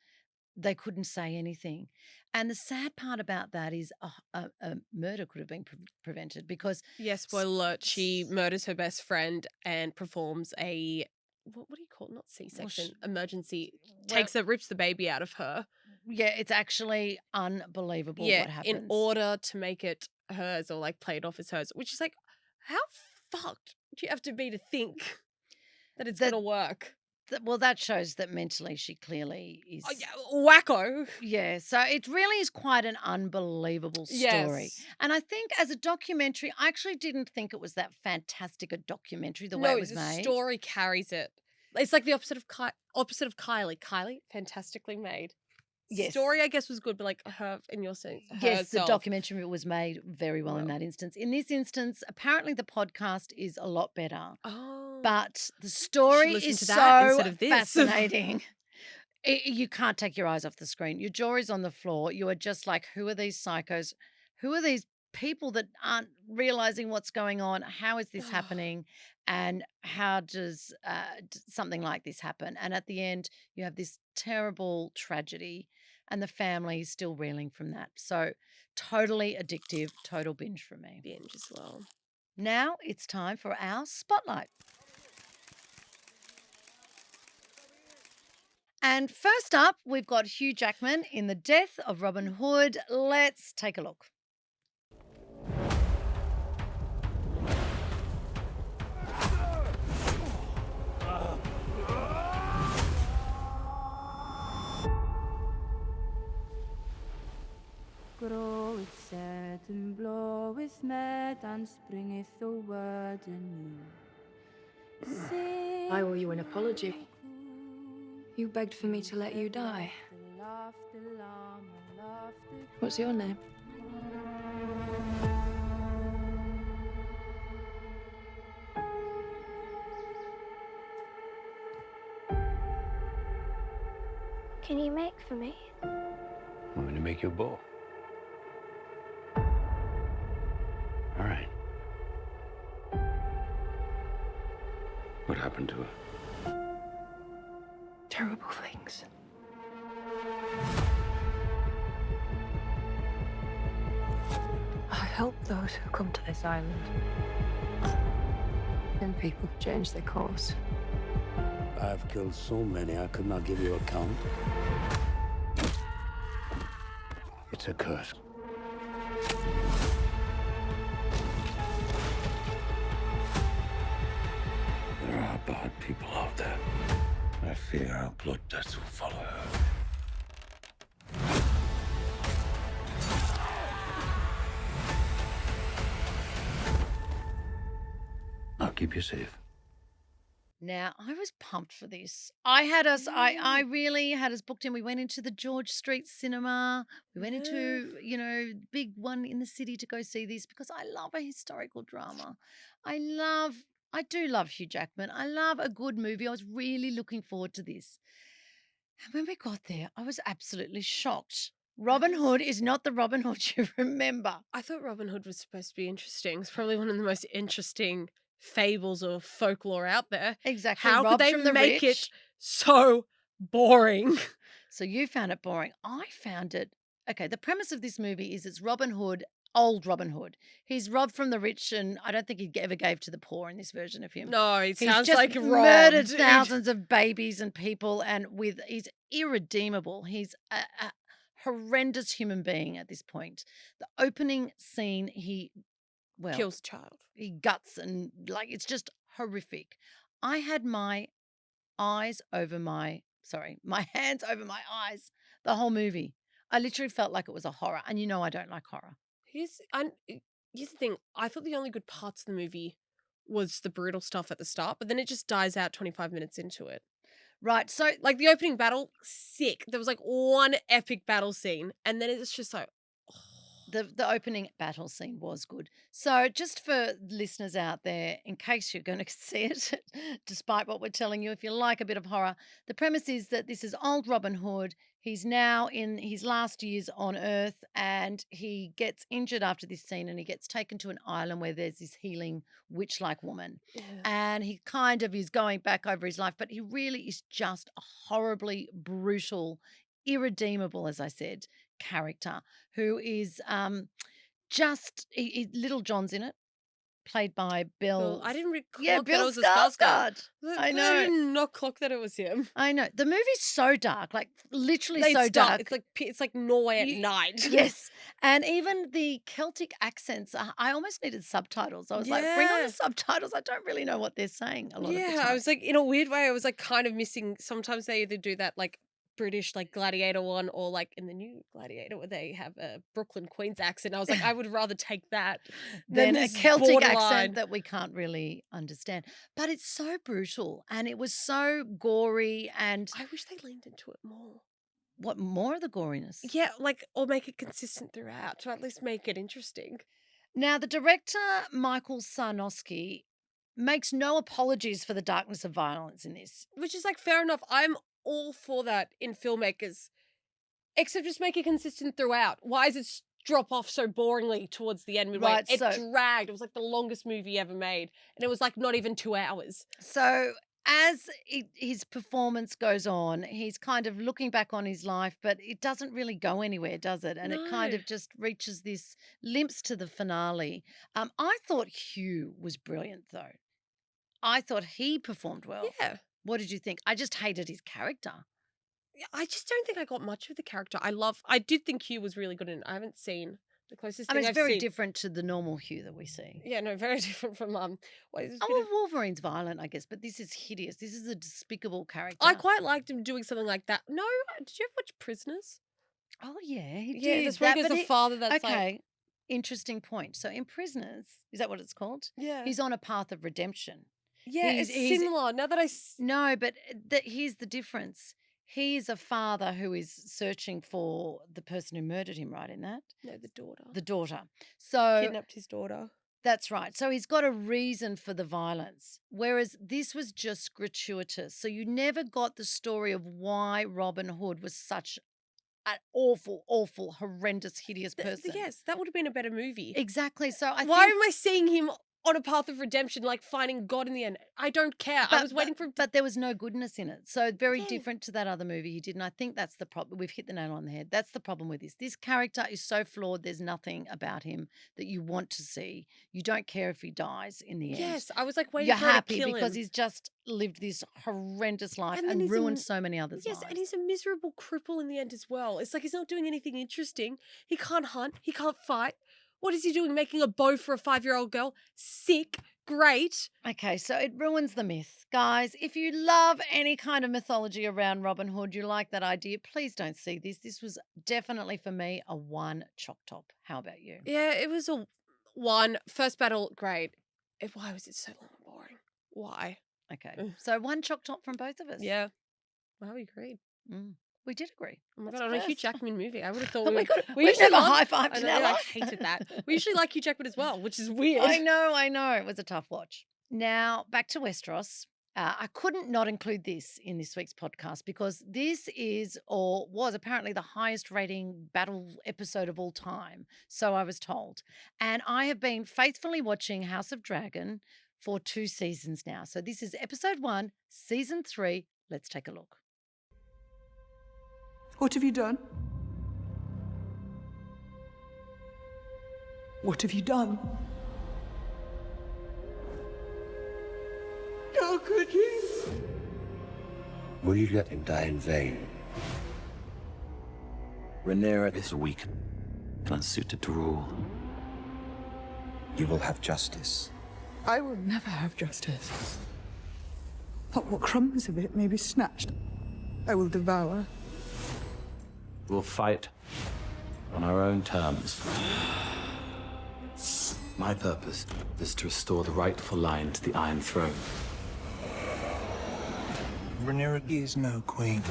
S2: They couldn't say anything. And the sad part about that is a murder could have been prevented because...
S3: Yes, spoiler alert, she murders her best friend and performs a... What do you call it? Not C-section, emergency. Rips the baby out of her.
S2: Yeah, it's actually unbelievable what happens.
S3: In order to make it hers or like play it off as hers, which is like, how fucked do you have to be to think that it's going to work?
S2: Well, that shows that mentally she clearly is...
S3: Oh, yeah, wacko.
S2: Yeah, so it really is quite an unbelievable story.
S3: Yes.
S2: And I think as a documentary, I actually didn't think it was that fantastic a documentary the way it was made.
S3: The story carries it. It's like the opposite of Kylie. Kylie, fantastically made.
S2: Yes.
S3: Story, I guess, was good, but like her, in your sense,
S2: yes, the documentary was made very well in that instance. In this instance, apparently the podcast is a lot better.
S3: Oh.
S2: But the story is so fascinating. You can't take your eyes off the screen. Your jaw is on the floor. You are just like, who are these psychos? Who are these people that aren't realizing what's going on? How is this happening? And how does something like this happen? And at the end, you have this terrible tragedy and the family is still reeling from that. So totally addictive, total binge for me.
S3: Binge as well.
S2: Now it's time for our spotlight. And first up, we've got Hugh Jackman in The Death of Robin Hood. Let's take a look.
S17: Groweth sad and bloweth mad and springeth the word anew.
S19: I owe you an apology. You begged for me to let you die. What's your name?
S5: Can you make for me?
S20: I'm going to make you a bowl. All right. What happened to her?
S19: Terrible things. I help those who come to this island. And people change their course.
S20: I've killed so many I could not give you a count. It's a curse. There are bad people out there. I fear our blood debts will follow her. I'll keep you safe.
S2: Now, I was pumped for this. I really had us booked in. We went into the George Street Cinema. We went into, big one in the city to go see this because I love a historical drama. I do love Hugh Jackman. I love a good movie. I was really looking forward to this. And when we got there, I was absolutely shocked. Robin Hood is not the Robin Hood you remember.
S3: I thought Robin Hood was supposed to be interesting. It's probably one of the most interesting fables or folklore out there.
S2: Exactly.
S3: How
S2: Rob
S3: could they
S2: from the
S3: make it
S2: Rich.
S3: so boring?
S2: So you found it boring. I found it. Okay, the premise of this movie is it's Robin Hood, old Robin Hood. He's robbed from the rich, and I don't think he ever gave to the poor in this version of him.
S3: No, it
S2: He's
S3: sounds
S2: just
S3: like
S2: murdered
S3: robbed.
S2: thousands of babies and people, and he's irredeemable. He's a horrendous human being at this point. The opening scene,
S3: Kills a child.
S2: he guts and it's just horrific. I had my hands over my eyes the whole movie. I literally felt like it was a horror, and I don't like horror.
S3: Here's the thing. I thought the only good parts of the movie was the brutal stuff at the start, but then it just dies out 25 minutes into it.
S2: Right, so
S3: Like the opening battle, sick. There was like one epic battle scene, and then it's just like,
S2: the opening battle scene was good. So just for listeners out there, in case you're going to see it, despite what we're telling you, if you like a bit of horror, the premise is that this is old Robin Hood. He's now in his last years on Earth, and he gets injured after this scene, and he gets taken to an island where there's this healing witch-like woman. And he kind of is going back over his life, but he really is just a horribly brutal, irredeemable, as I said, character who is Little John's in it, played by Bill.
S3: Well, I didn't clock
S2: Yeah,
S3: that
S2: Bill
S3: it was a Skarsgård.
S2: Skarsgård.
S3: I
S2: know.
S3: did not clock that it was him.
S2: I know. The movie's so dark, like literally
S3: It's
S2: so dark.
S3: It's like Norway at night.
S2: Yes. And even the Celtic accents, I almost needed subtitles. I was like, bring on
S3: Yeah.
S2: the subtitles. I don't really know what they're saying a lot of the
S3: Yeah,
S2: time.
S3: I was like, in a weird way, I was like kind of missing. Sometimes they either do that like British like Gladiator one, or like in the new Gladiator where they have a Brooklyn Queens accent. I was like, I would rather take that
S2: than
S3: than
S2: a
S3: this
S2: Celtic
S3: borderline.
S2: accent that we can't really understand. But it's so brutal, and it was so gory, and
S3: I wish they leaned into it more.
S2: what more of the goriness?
S3: Yeah, like, or make it consistent throughout to at least make it interesting.
S2: Now, the director, Michael Sarnowski, makes no apologies for the darkness of violence in this.
S3: Which is like fair enough. I'm all for that in filmmakers, except just make it consistent throughout. Why does it drop off so boringly towards the end midway?
S2: Right,
S3: It
S2: so-
S3: dragged. It was like the longest movie ever made, and it was like not even 2 hours.
S2: So as his performance goes on, he's kind of looking back on his life, but it doesn't really go anywhere, does it? And it kind
S3: No.
S2: of just reaches this limps to the finale. I thought Hugh was brilliant, though. I thought he performed well.
S3: Yeah.
S2: What did you think? I just hated his character.
S3: Yeah, I just don't think I got much of the character. I did think Hugh was really good in it. I haven't seen the closest
S2: I
S3: thing
S2: mean, it's
S3: I've
S2: very
S3: seen.
S2: different to the normal Hugh that we see.
S3: Yeah, no, very different from it's
S2: Oh,
S3: been
S2: well, Wolverine's violent, I guess, but this is hideous. This is a despicable character.
S3: I quite liked him doing something like that. No, did you ever watch Prisoners?
S2: Oh, yeah, he
S3: Yeah,
S2: did.
S3: that's where he
S2: That-
S3: goes
S2: but
S3: the father that's like-
S2: okay, interesting point. So in Prisoners, is that what it's called?
S3: Yeah.
S2: He's on a path of redemption.
S3: Yeah,
S2: He's-
S3: it's
S2: he's-
S3: similar. Now that
S2: No, but here's the difference. He's a father who is searching for the person who murdered him, right, in that?
S3: No, the daughter.
S2: The daughter. So
S3: Kidnapped his daughter.
S2: that's right. So he's got a reason for the violence, whereas this was just gratuitous. So you never got the story of why Robin Hood was such an awful, awful, horrendous, hideous person.
S3: Yes, that would have been a better movie.
S2: Exactly. So
S3: Why am I seeing him on a path of redemption, like finding God in the end? I don't care. I was waiting for him to...
S2: But there was no goodness in it. So very
S3: Yeah.
S2: different to that other movie he did. And I think that's the problem. We've hit the nail on the head. That's the problem with this. This character is so flawed. There's nothing about him that you want to see. You don't care if he dies in the end.
S3: Yes, I was like waiting
S2: You're
S3: for her to
S2: happy
S3: kill
S2: because
S3: him.
S2: he's just lived this horrendous life
S3: then
S2: and
S3: he's
S2: ruined
S3: a-
S2: so many others'
S3: Yes,
S2: lives.
S3: and he's a miserable cripple in the end as well. It's like he's not doing anything interesting. He can't hunt. He can't fight. What is he doing? Making a bow for a 5-year-old girl? Sick. Great.
S2: Okay, so it ruins the myth. Guys, if you love any kind of mythology around Robin Hood, you like that idea, please don't see this. This was definitely for me a 1 choc-top. How about you?
S3: Yeah, it was a 1. First battle, great. Why was it so long and boring? Why?
S2: Okay, so 1 choc-top from both of us.
S3: Yeah. Wow, we agreed.
S2: We did agree.
S3: Oh my
S2: That's
S3: God,
S2: a
S3: on a Hugh
S2: first.
S3: Jackman movie. I would have thought
S2: Oh
S3: we
S2: my
S3: would.
S2: God,
S3: We
S2: we've
S3: usually
S2: never
S3: love-
S2: high-fived
S3: I
S2: in
S3: know,
S2: our
S3: I
S2: life.
S3: hated that. We usually like Hugh Jackman as well, which is weird.
S2: I know. It was a tough watch. Now, back to Westeros. I couldn't not include this in this week's podcast because this is or was apparently the highest rating battle episode of all time. So I was told. And I have been faithfully watching House of Dragon for 2 seasons now. So this is episode 1, season 3. Let's take a look.
S21: What have you done? What have you done? How could you?
S20: Will you let him die in vain?
S22: Rhaenyra is weak and unsuited to rule.
S20: You will have justice.
S21: I will never have justice. But what crumbs of it may be snatched, I will devour.
S22: We'll fight on our own terms. My purpose is to restore the rightful line to the Iron Throne.
S23: Rhaenyra is no queen.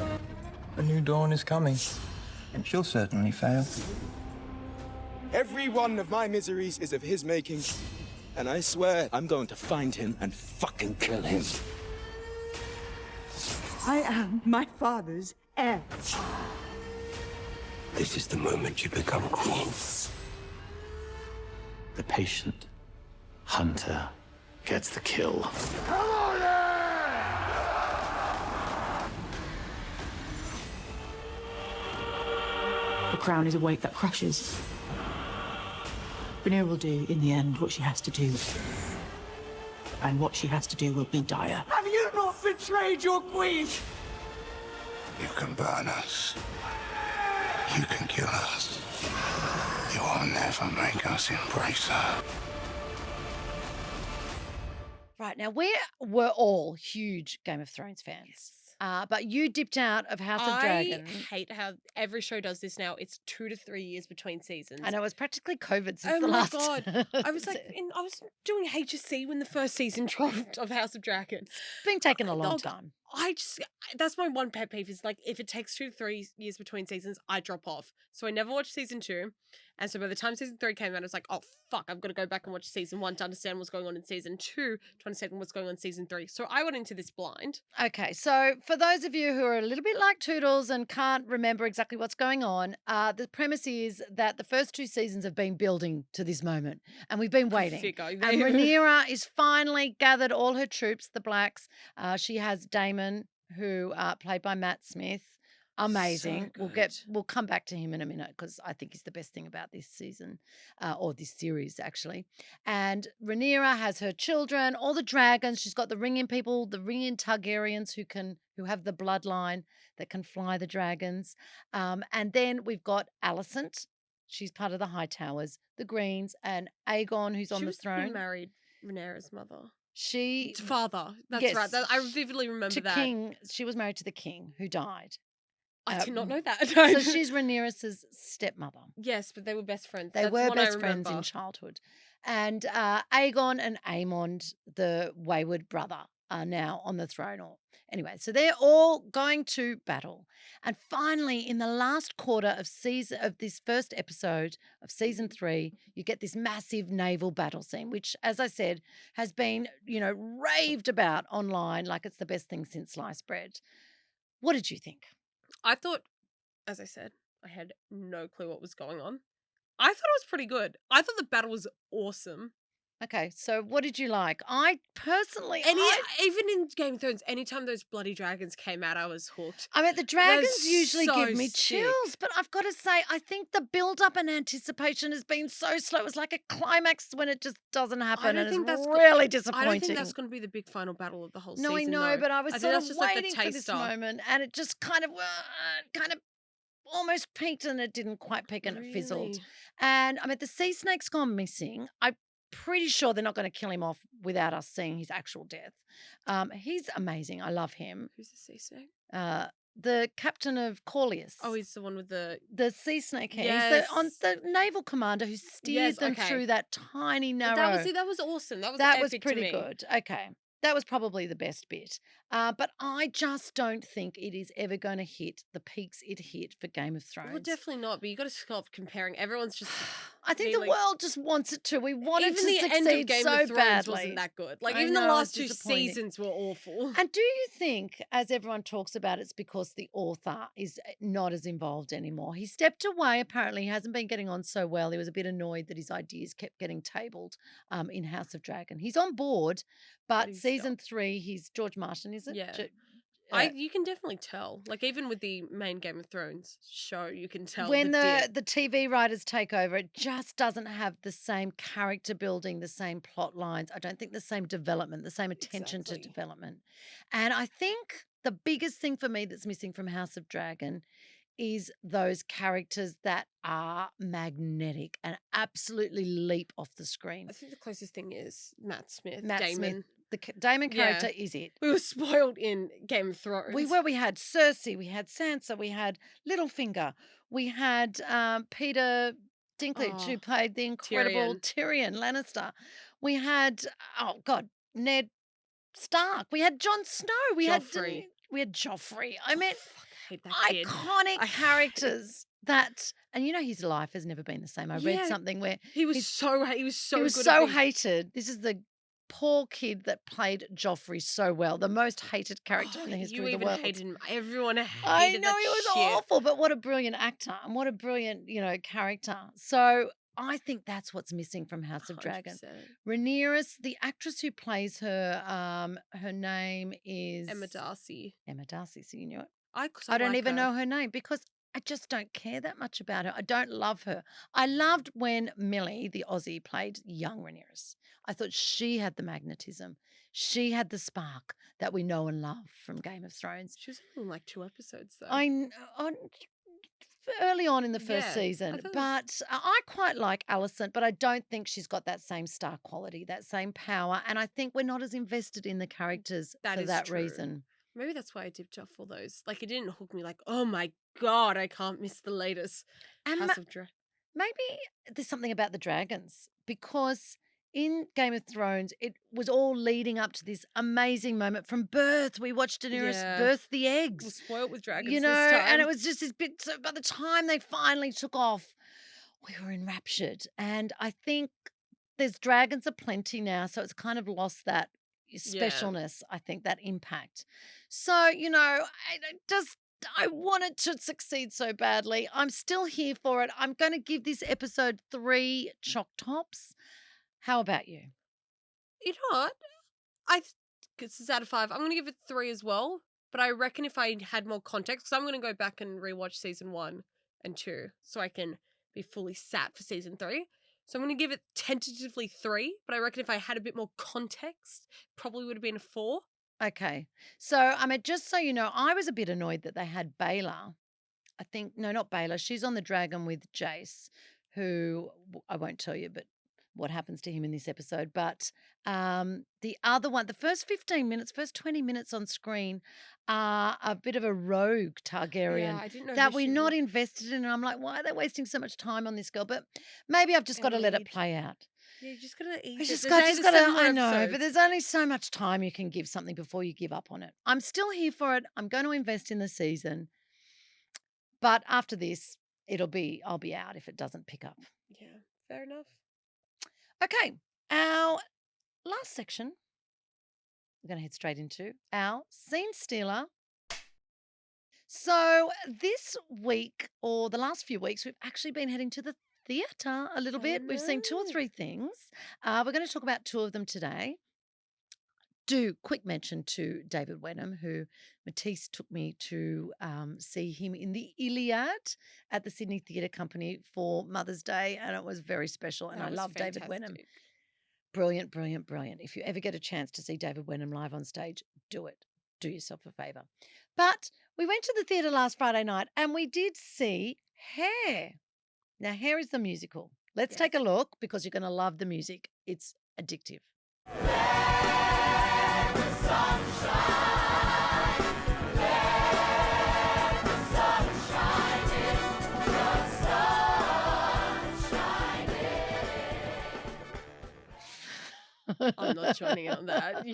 S23: A new dawn is coming, and she'll certainly fail.
S4: Every one of my miseries is of his making, and I swear I'm going to find him and fucking kill him.
S21: I am my father's heir.
S20: This is the moment you become queen.
S22: The patient hunter gets the kill.
S24: The crown is a weight that crushes. Rhaenyra will do, in the end, what she has to do. And what she has to do will be dire.
S21: Have you not betrayed your queen?
S20: You can burn us. You can kill us. You will never make us embrace her.
S2: Right, now we were all huge Game of Thrones fans. But you dipped out of House of Dragon.
S3: I hate how every show does this now. It's 2 to 3 years between seasons.
S2: I know, it was practically COVID since
S3: Oh
S2: the
S3: my
S2: last.
S3: God. I was I was doing HSC when the first season dropped of House of Dragon.
S2: It's been taking a long time.
S3: That's my one pet peeve is like, if it takes 2 to 3 years between seasons, I drop off. So I never watched season 2. And so by the time season 3 came out, I was like, oh, fuck, I've got to go back and watch season 1 to understand what's going on in season 2, to understand what's going on in season 3. So I went into this blind.
S2: Okay, so for those of you who are a little bit like Toodles and can't remember exactly what's going on, the premise is that the first 2 seasons have been building to this moment, and we've been waiting. And Rhaenyra is finally gathered all her troops, the Blacks. She has Daemon, who played by Matt Smith. Amazing. We'll come back to him in a minute because I think he's the best thing about this season, or this series actually. And Rhaenyra has her children, all the dragons. She's got the ringing people, the ringing Targaryens who have the bloodline that can fly the dragons. And then we've got Alicent. She's part of the Hightowers, the Greens, and Aegon, who's on the throne.
S3: She married Rhaenyra's mother.
S2: Father.
S3: That's
S2: Yes.
S3: right. I vividly remember
S2: To
S3: that.
S2: King. She was married to the king who died.
S3: I did not know that.
S2: So she's Rhaenyra's stepmother.
S3: Yes, but they were best friends.
S2: They
S3: That's
S2: were
S3: one I
S2: best friends in
S3: remember.
S2: childhood. And Aegon and Aemond, the wayward brother, are now on the throne. Anyway, so they're all going to battle. And finally, in the last quarter of this first episode of season 3, you get this massive naval battle scene, which, as I said, has been, raved about online like it's the best thing since sliced bread. What did you think?
S3: I thought, as I said, I had no clue what was going on. I thought it was pretty good. I thought the battle was awesome.
S2: Okay, so what did you like? I personally,
S3: even in Game of Thrones, anytime those bloody dragons came out, I was hooked.
S2: I mean, the dragons usually
S3: so
S2: give me
S3: sick.
S2: chills, but I've got to say, I think the build-up and anticipation has been so slow. It was like a climax when it just doesn't happen, and it's really disappointing.
S3: I don't think that's going to be the big final battle of the whole season.
S2: No, I know,
S3: though.
S2: but I was
S3: think
S2: sort of
S3: that's just like the
S2: waiting for this
S3: taster.
S2: moment, and it just kind of almost peaked and it didn't quite peak and it fizzled.
S3: Really?
S2: And I mean, the sea snake's gone missing. I'm pretty sure they're not going to kill him off without us seeing his actual death. He's amazing. I love him.
S3: Who's the sea snake?
S2: The captain of Corlius.
S3: Oh, he's the one with the
S2: sea snake hair.
S3: Yes.
S2: He's the naval commander who steered them
S3: okay.
S2: through that tiny narrow.
S3: That was awesome. That was
S2: That was
S3: epic
S2: pretty
S3: to me.
S2: good. Okay. That was probably the best bit. But I just don't think it is ever going to hit the peaks it hit for Game of Thrones.
S3: Well, definitely not. But you got to stop comparing. Everyone's just.
S2: I think the world just wants it to. We want it to
S3: even the
S2: succeed
S3: end of Game
S2: so
S3: of Thrones
S2: badly.
S3: wasn't that good. Like
S2: I
S3: even the
S2: know,
S3: last
S2: it's
S3: 2
S2: disappointing.
S3: seasons were awful.
S2: And do you think, as everyone talks about, it's because the author is not as involved anymore? He stepped away. Apparently, he hasn't been getting on so well. He was a bit annoyed that his ideas kept getting tabled in House of Dragon. He's on board, but season 3, he's George Martin, is it?
S3: Yeah. You can definitely tell. Like even with the main Game of Thrones show, you can tell
S2: when
S3: the
S2: the TV writers take over, it just doesn't have the same character building, the same plot lines. I don't think the same development, the same attention to development. And I think the biggest thing for me that's missing from House of Dragon is those characters that are magnetic and absolutely leap off the screen.
S3: I think the closest thing is Matt Smith,
S2: Matt
S3: Damon.
S2: Smith. The Damon character is it.
S3: We were spoiled in Game of Thrones.
S2: We were. We had Cersei, we had Sansa, we had Littlefinger, we had Peter Dinklage, who played the incredible Tyrion Lannister. We had, oh God, Ned Stark. We had Jon Snow. We had Joffrey. I mean,
S3: I hate that kid.
S2: iconic characters that, and you know, his life has never been the same. I read something where
S3: he was so good.
S2: Hated. This is the poor kid that played Joffrey so well, the most hated character in the history of the world.
S3: Hated him. Everyone hated
S2: I know,
S3: that
S2: he was
S3: shit.
S2: awful, but what a brilliant actor and what a brilliant, character. So I think that's what's missing from House of Dragon.
S3: 100%.
S2: Rhaenyra, the actress who plays her, her name is
S3: Emma Darcy.
S2: Emma Darcy, so you knew it.
S3: I
S2: don't
S3: like
S2: even
S3: her.
S2: know her name because I just don't care that much about her. I don't love her. I loved when Millie, the Aussie, played young Rhaenyra. I thought she had the magnetism. She had the spark that we know and love from Game of Thrones.
S3: She was only in like 2 episodes though.
S2: Early on in the first
S3: Yeah,
S2: season.
S3: I thought it
S2: But I quite like Alicent, but I don't think she's got that same star quality, that same power. And I think we're not as invested in the characters for
S3: is
S2: that
S3: true.
S2: reason.
S3: Maybe that's why I dipped off all those. Like it didn't hook me like, oh my God, I can't miss the latest
S2: And
S3: House of Dragon.
S2: Maybe there's something about the dragons because in Game of Thrones, it was all leading up to this amazing moment from birth. We watched Daenerys birth the eggs.
S3: We're spoiled with dragons
S2: You know,
S3: this time.
S2: and it was just this bit. So by the time they finally took off, we were enraptured. And I think there's dragons aplenty now, so it's kind of lost that specialness, I think, that impact. So, I want it to succeed so badly. I'm still here for it. I'm going to give this episode 3 choc-tops. How about you?
S3: You know what? This is out of 5. I'm going to give it 3 as well. But I reckon if I had more context, because I'm going to go back and rewatch season 1 and 2 so I can be fully sat for season 3. So I'm going to give it tentatively 3. But I reckon if I had a bit more context, probably would have been a 4.
S2: Okay. So, just so you know, I was a bit annoyed that they had Baylor. No, not Baylor. She's on the dragon with Jace, who I won't tell you, but what happens to him in this episode. But the other one, the first 15 minutes, first 20 minutes on screen are a bit of a rogue Targaryen
S3: Yeah, I didn't know
S2: that
S3: who
S2: we're
S3: she
S2: not
S3: was.
S2: invested in. And I'm like, why are they wasting so much time on this girl? But maybe I've just got to let it play out.
S3: Yeah, you just got to ease
S2: I
S3: it.
S2: just
S3: There's
S2: got
S3: only
S2: to,
S3: 7 more
S2: I know, but
S3: episodes.
S2: there's only so much time you can give something before you give up on it. I'm still here for it. I'm going to invest in the season. But after this, I'll be out if it doesn't pick up.
S3: Yeah, fair enough.
S2: Okay, our last section, we're going to head straight into our scene stealer. So this week, or the last few weeks, we've actually been heading to the theatre a little bit. We've seen 2 or 3 things. We're going to talk about 2 of them today. Do quick mention to David Wenham, who Matisse took me to see him in the Iliad at the Sydney Theatre Company for Mother's Day, and it was very special. And I love David Wenham. Brilliant, brilliant, brilliant. If you ever get a chance to see David Wenham live on stage, do it. do yourself a favor. But we went to the theatre last Friday night and we did see Hair. Now, Hair is the musical. Let's take a look because you're going to love the music. It's addictive.
S3: I'm not joining in on that. I'm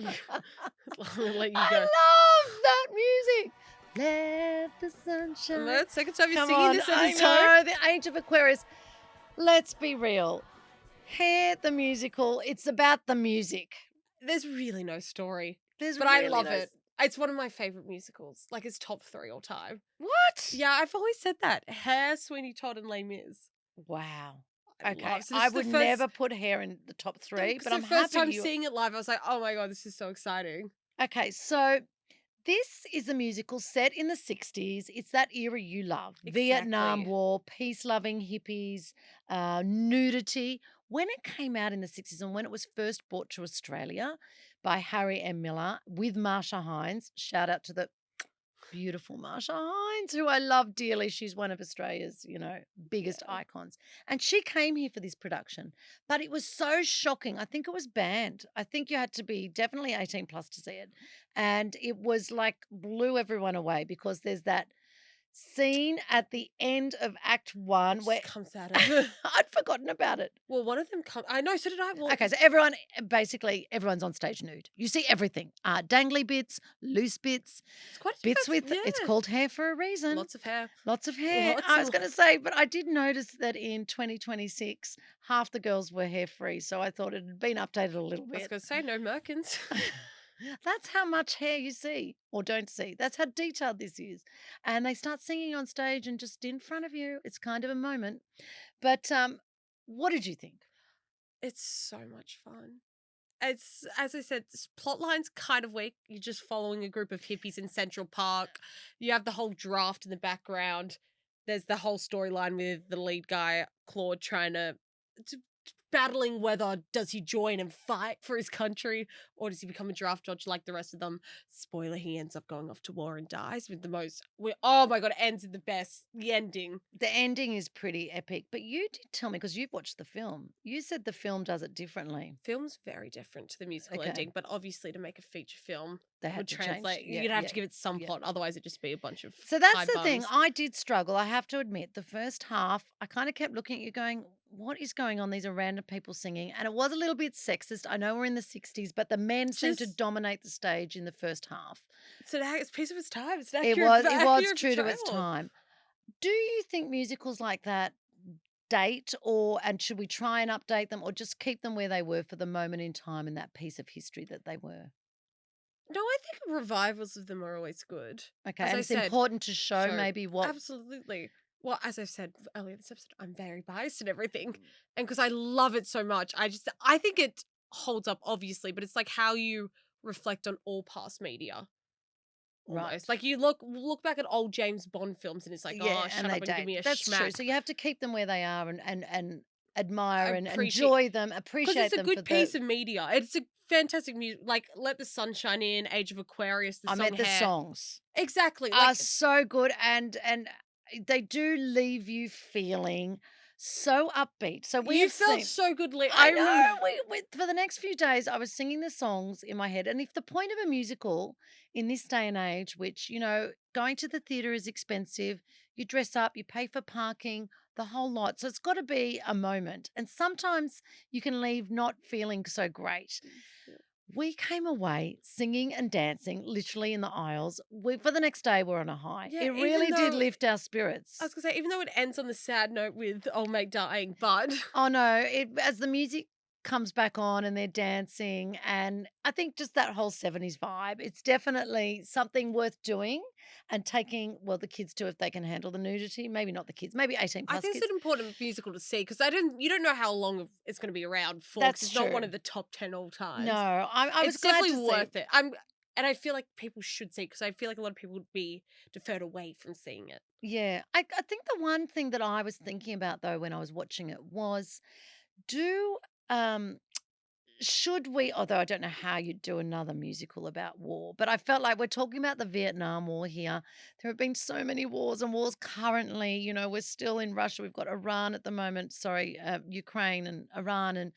S3: gonna let you go.
S2: I love that music. Let the sunshine.
S3: The second time you're
S2: Come
S3: singing
S2: on,
S3: this
S2: I
S3: episode.
S2: know, the Age of Aquarius. Let's be real. Hair, the musical, it's about the music.
S3: There's really no story.
S2: There's
S3: but
S2: really
S3: I love
S2: no
S3: it. It's one of my favorite musicals. Like, it's top 3 all time.
S2: What?
S3: Yeah, I've always said that. Hair, Sweeney Todd, and Les Mis.
S2: Wow.
S3: I
S2: Okay,
S3: love- so this
S2: I
S3: is the
S2: would
S3: first-
S2: never put Hair in the top 3, but
S3: It's
S2: I'm
S3: the first
S2: happy
S3: time
S2: you...
S3: seeing it live, I was like, oh my God, this is so exciting.
S2: Okay, so this is a musical set in the 60s. It's that era you love. Vietnam
S3: Exactly.
S2: War, peace-loving hippies, nudity. When it came out in the 60s and when it was first brought to Australia by Harry M. Miller with Marsha Hines, shout out to the beautiful Marsha Hines, who I love dearly. She's one of Australia's, biggest icons. And she came here for this production. But it was so shocking. I think it was banned. I think you had to be definitely 18 plus to see it. And it was like blew everyone away because there's that scene at the end of Act 1 where
S3: comes out of
S2: I'd forgotten about it.
S3: Well, one of them I know, so did I. Well,
S2: Okay, so everyone's on stage nude. You see everything. Dangly bits, loose bits,
S3: it's quite
S2: bits with,
S3: yeah.
S2: it's called hair for a reason.
S3: Lots of hair.
S2: Lots of hair.
S3: Lots
S2: I was
S3: of-
S2: going to say, but I did notice that in 2026, half the girls were hair free. So I thought it had been updated a little
S3: I was
S2: bit.
S3: going to say, no merkins.
S2: That's how much hair you see or don't see. That's how detailed this is. And they start singing on stage and just in front of you. It's kind of a moment. But what did you think?
S3: It's so much fun. It's, as I said, this plot line's kind of weak. You're just following a group of hippies in Central Park. You have the whole draft in the background. There's the whole storyline with the lead guy, Claude, trying to battling whether does he join and fight for his country or does he become a draft dodger like the rest of them. Spoiler, he ends up going off to war and dies with the most... Oh my God, it ends in the best. The ending.
S2: The ending is pretty epic. But you did tell me, because you've watched the film, you said the film does it differently.
S3: Film's very different to the musical
S2: Okay.
S3: ending, but obviously to make a feature film
S2: They had
S3: would
S2: to change.
S3: translate.
S2: Yeah,
S3: You'd have
S2: yeah,
S3: to give it some
S2: yeah.
S3: plot, otherwise it'd just be a bunch of
S2: So that's
S3: high
S2: the thing.
S3: bums.
S2: I did struggle. I have to admit, the first half, I kind of kept looking at you going, what is going on? These are random people singing. And it was a little bit sexist. I know we're in the 60s, but the men seemed to
S3: Just-
S2: dominate the stage in the first half.
S3: It's a piece of its time. It's an
S2: It
S3: accurate,
S2: was
S3: accurate
S2: true to its
S3: portrayal.
S2: time. Do you think musicals like that date and should we try and update them or just keep them where they were for the moment in time in that piece of history that they were?
S3: No, I think revivals of them are always good.
S2: Okay,
S3: As
S2: and
S3: I
S2: it's
S3: said,
S2: important to show
S3: so-
S2: maybe what...
S3: Absolutely. Well, as I've said earlier this episode, I'm very biased and everything.
S2: Mm.
S3: And because I love it so much, I think it holds up, obviously, but it's like how you reflect on all past media. Almost.
S2: Right.
S3: Like you look back at old James Bond films and it's like, oh, shut up and give me a
S2: That's
S3: schmack.
S2: true. So you have to keep them where they are and admire and
S3: Appreciate-
S2: enjoy them,
S3: Because
S2: appreciate
S3: it's a
S2: them
S3: good
S2: for
S3: piece of media. It's a fantastic music. Like Let the Sun Shine In, Age of Aquarius, the
S2: I
S3: song
S2: meant the
S3: Hair.
S2: songs
S3: Exactly.
S2: are
S3: Like,
S2: so good and they do leave you feeling so upbeat. So we
S3: you
S2: have
S3: felt
S2: seen-
S3: so good.
S2: I
S3: remember-
S2: know. We, for the next few days, I was singing the songs in my head. And if the point of a musical in this day and age, which, going to the theatre is expensive, you dress up, you pay for parking, the whole lot. So it's got to be a moment. And sometimes you can leave not feeling so great. We came away singing and dancing literally in the aisles. For the next day, we're on a high.
S3: Yeah,
S2: it really
S3: even
S2: did
S3: though-
S2: lift our spirits.
S3: I was gonna say, even though it ends on the sad note with old mate dying, but
S2: Oh no, as the music comes back on and they're dancing, and I think just that whole 70s vibe, it's definitely something worth doing and taking, the kids too, if they can handle the nudity. Maybe not the kids, maybe 18
S3: I
S2: plus
S3: think
S2: kids.
S3: it's an important musical to see because you don't know how long it's going to be around for. 'cause
S2: That's
S3: it's not one
S2: true.
S3: of the top 10 all time.
S2: No, I was
S3: It's
S2: glad
S3: definitely
S2: to see.
S3: worth it. And I feel like people should see because I feel like a lot of people would be deferred away from seeing it.
S2: Yeah, I think the one thing that I was thinking about though when I was watching it was, do should we, although I don't know how you'd do another musical about war, but I felt like we're talking about the Vietnam War here. There have been so many wars and wars currently. You know, we're still in Russia. We've got Iran at the moment. Sorry, Ukraine and Iran and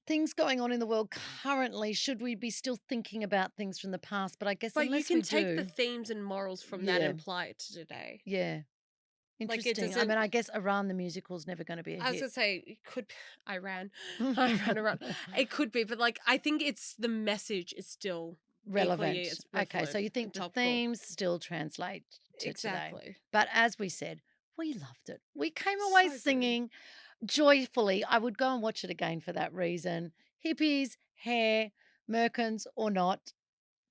S2: things going on in the world currently. Should we be still thinking about things from the past? But I guess
S3: But you
S2: unless
S3: can
S2: we
S3: take
S2: do,
S3: the themes and morals from that
S2: yeah,
S3: and apply it to today.
S2: yeah,
S3: Like, it
S2: interesting. I
S3: doesn't.
S2: mean, I guess Iran the musical's never going to be a
S3: I was
S2: hit.
S3: gonna say it could. Iran. It could be, but like I think it's the message is still equally
S2: Relevant.
S3: as
S2: Okay, so
S3: relevant
S2: you think
S3: and
S2: the
S3: topical.
S2: themes still translate to today.
S3: Exactly.
S2: But as we said, we loved it. We came away
S3: So good.
S2: singing joyfully. I would go and watch it again for that reason. Hippies, hair, merkins or not,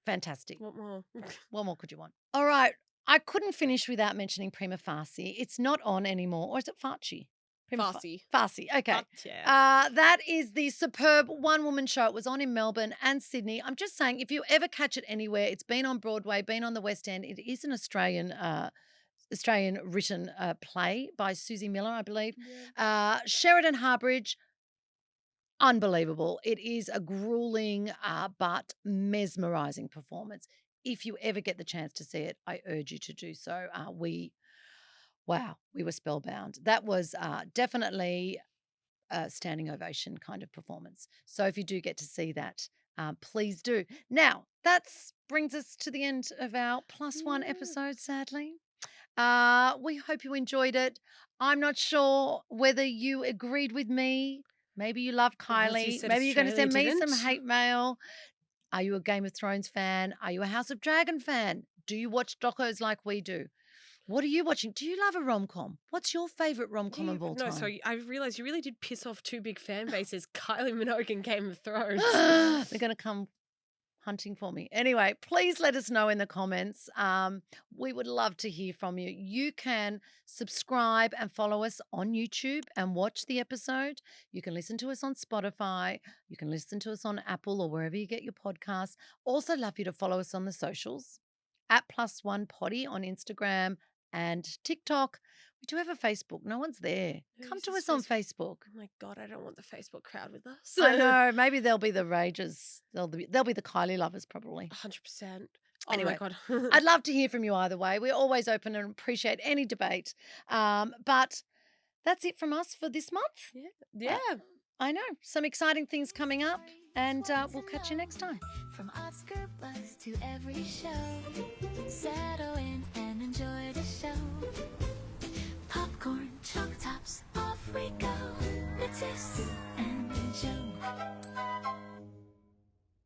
S2: fantastic.
S3: What more?
S2: What more could you want? All right. I couldn't finish without mentioning Prima Facie. It's not on anymore. Or is it Facie?
S3: Facie.
S2: Facie. Okay.
S3: Yeah.
S2: That is the superb one-woman show. It was on in Melbourne and Sydney. I'm just saying, if you ever catch it anywhere, it's been on Broadway, been on the West End. It is an Australian written play by Susie Miller, I believe. Sheridan Harbridge, unbelievable. It is a grueling but mesmerizing performance. If you ever get the chance to see it, I urge you to do so. We were spellbound. That was definitely a standing ovation kind of performance. So if you do get to see that, please do. Now, that brings us to the end of our +1 episode, sadly. We hope you enjoyed it. I'm not sure whether you agreed with me. Maybe you love Kylie. Maybe you're going to send me some hate mail. Are you a Game of Thrones fan? Are you a House of Dragon fan? Do you watch docos like we do? What are you watching? Do you love a rom-com? What's your favourite rom-com of all time?
S3: No, sorry, I realised you really did piss off two big fan bases, Kylie Minogue and Game of Thrones.
S2: They're going to come hunting for me. Anyway, please let us know in the comments. We would love to hear from you. You can subscribe and follow us on YouTube and watch the episode. You can listen to us on Spotify. You can listen to us on Apple or wherever you get your podcasts. Also love you to follow us on the socials at +1poddy on Instagram and TikTok. We do have a Facebook. No one's there. Come to us on Facebook.
S3: Oh my God, I don't want the Facebook crowd with us.
S2: I know. Maybe they'll be the rages. They'll be the Kylie lovers probably.
S3: 100%. Oh
S2: Anyway,
S3: my God.
S2: I'd love to hear from you either way. We're always open and appreciate any debate. But that's it from us for this month.
S3: Yeah.
S2: I know. Some exciting things coming up, and we'll catch you next time.
S1: From Oscar buzz to every show, settle in and enjoy the show. Popcorn, choc-tops, off we go. It's and Joe.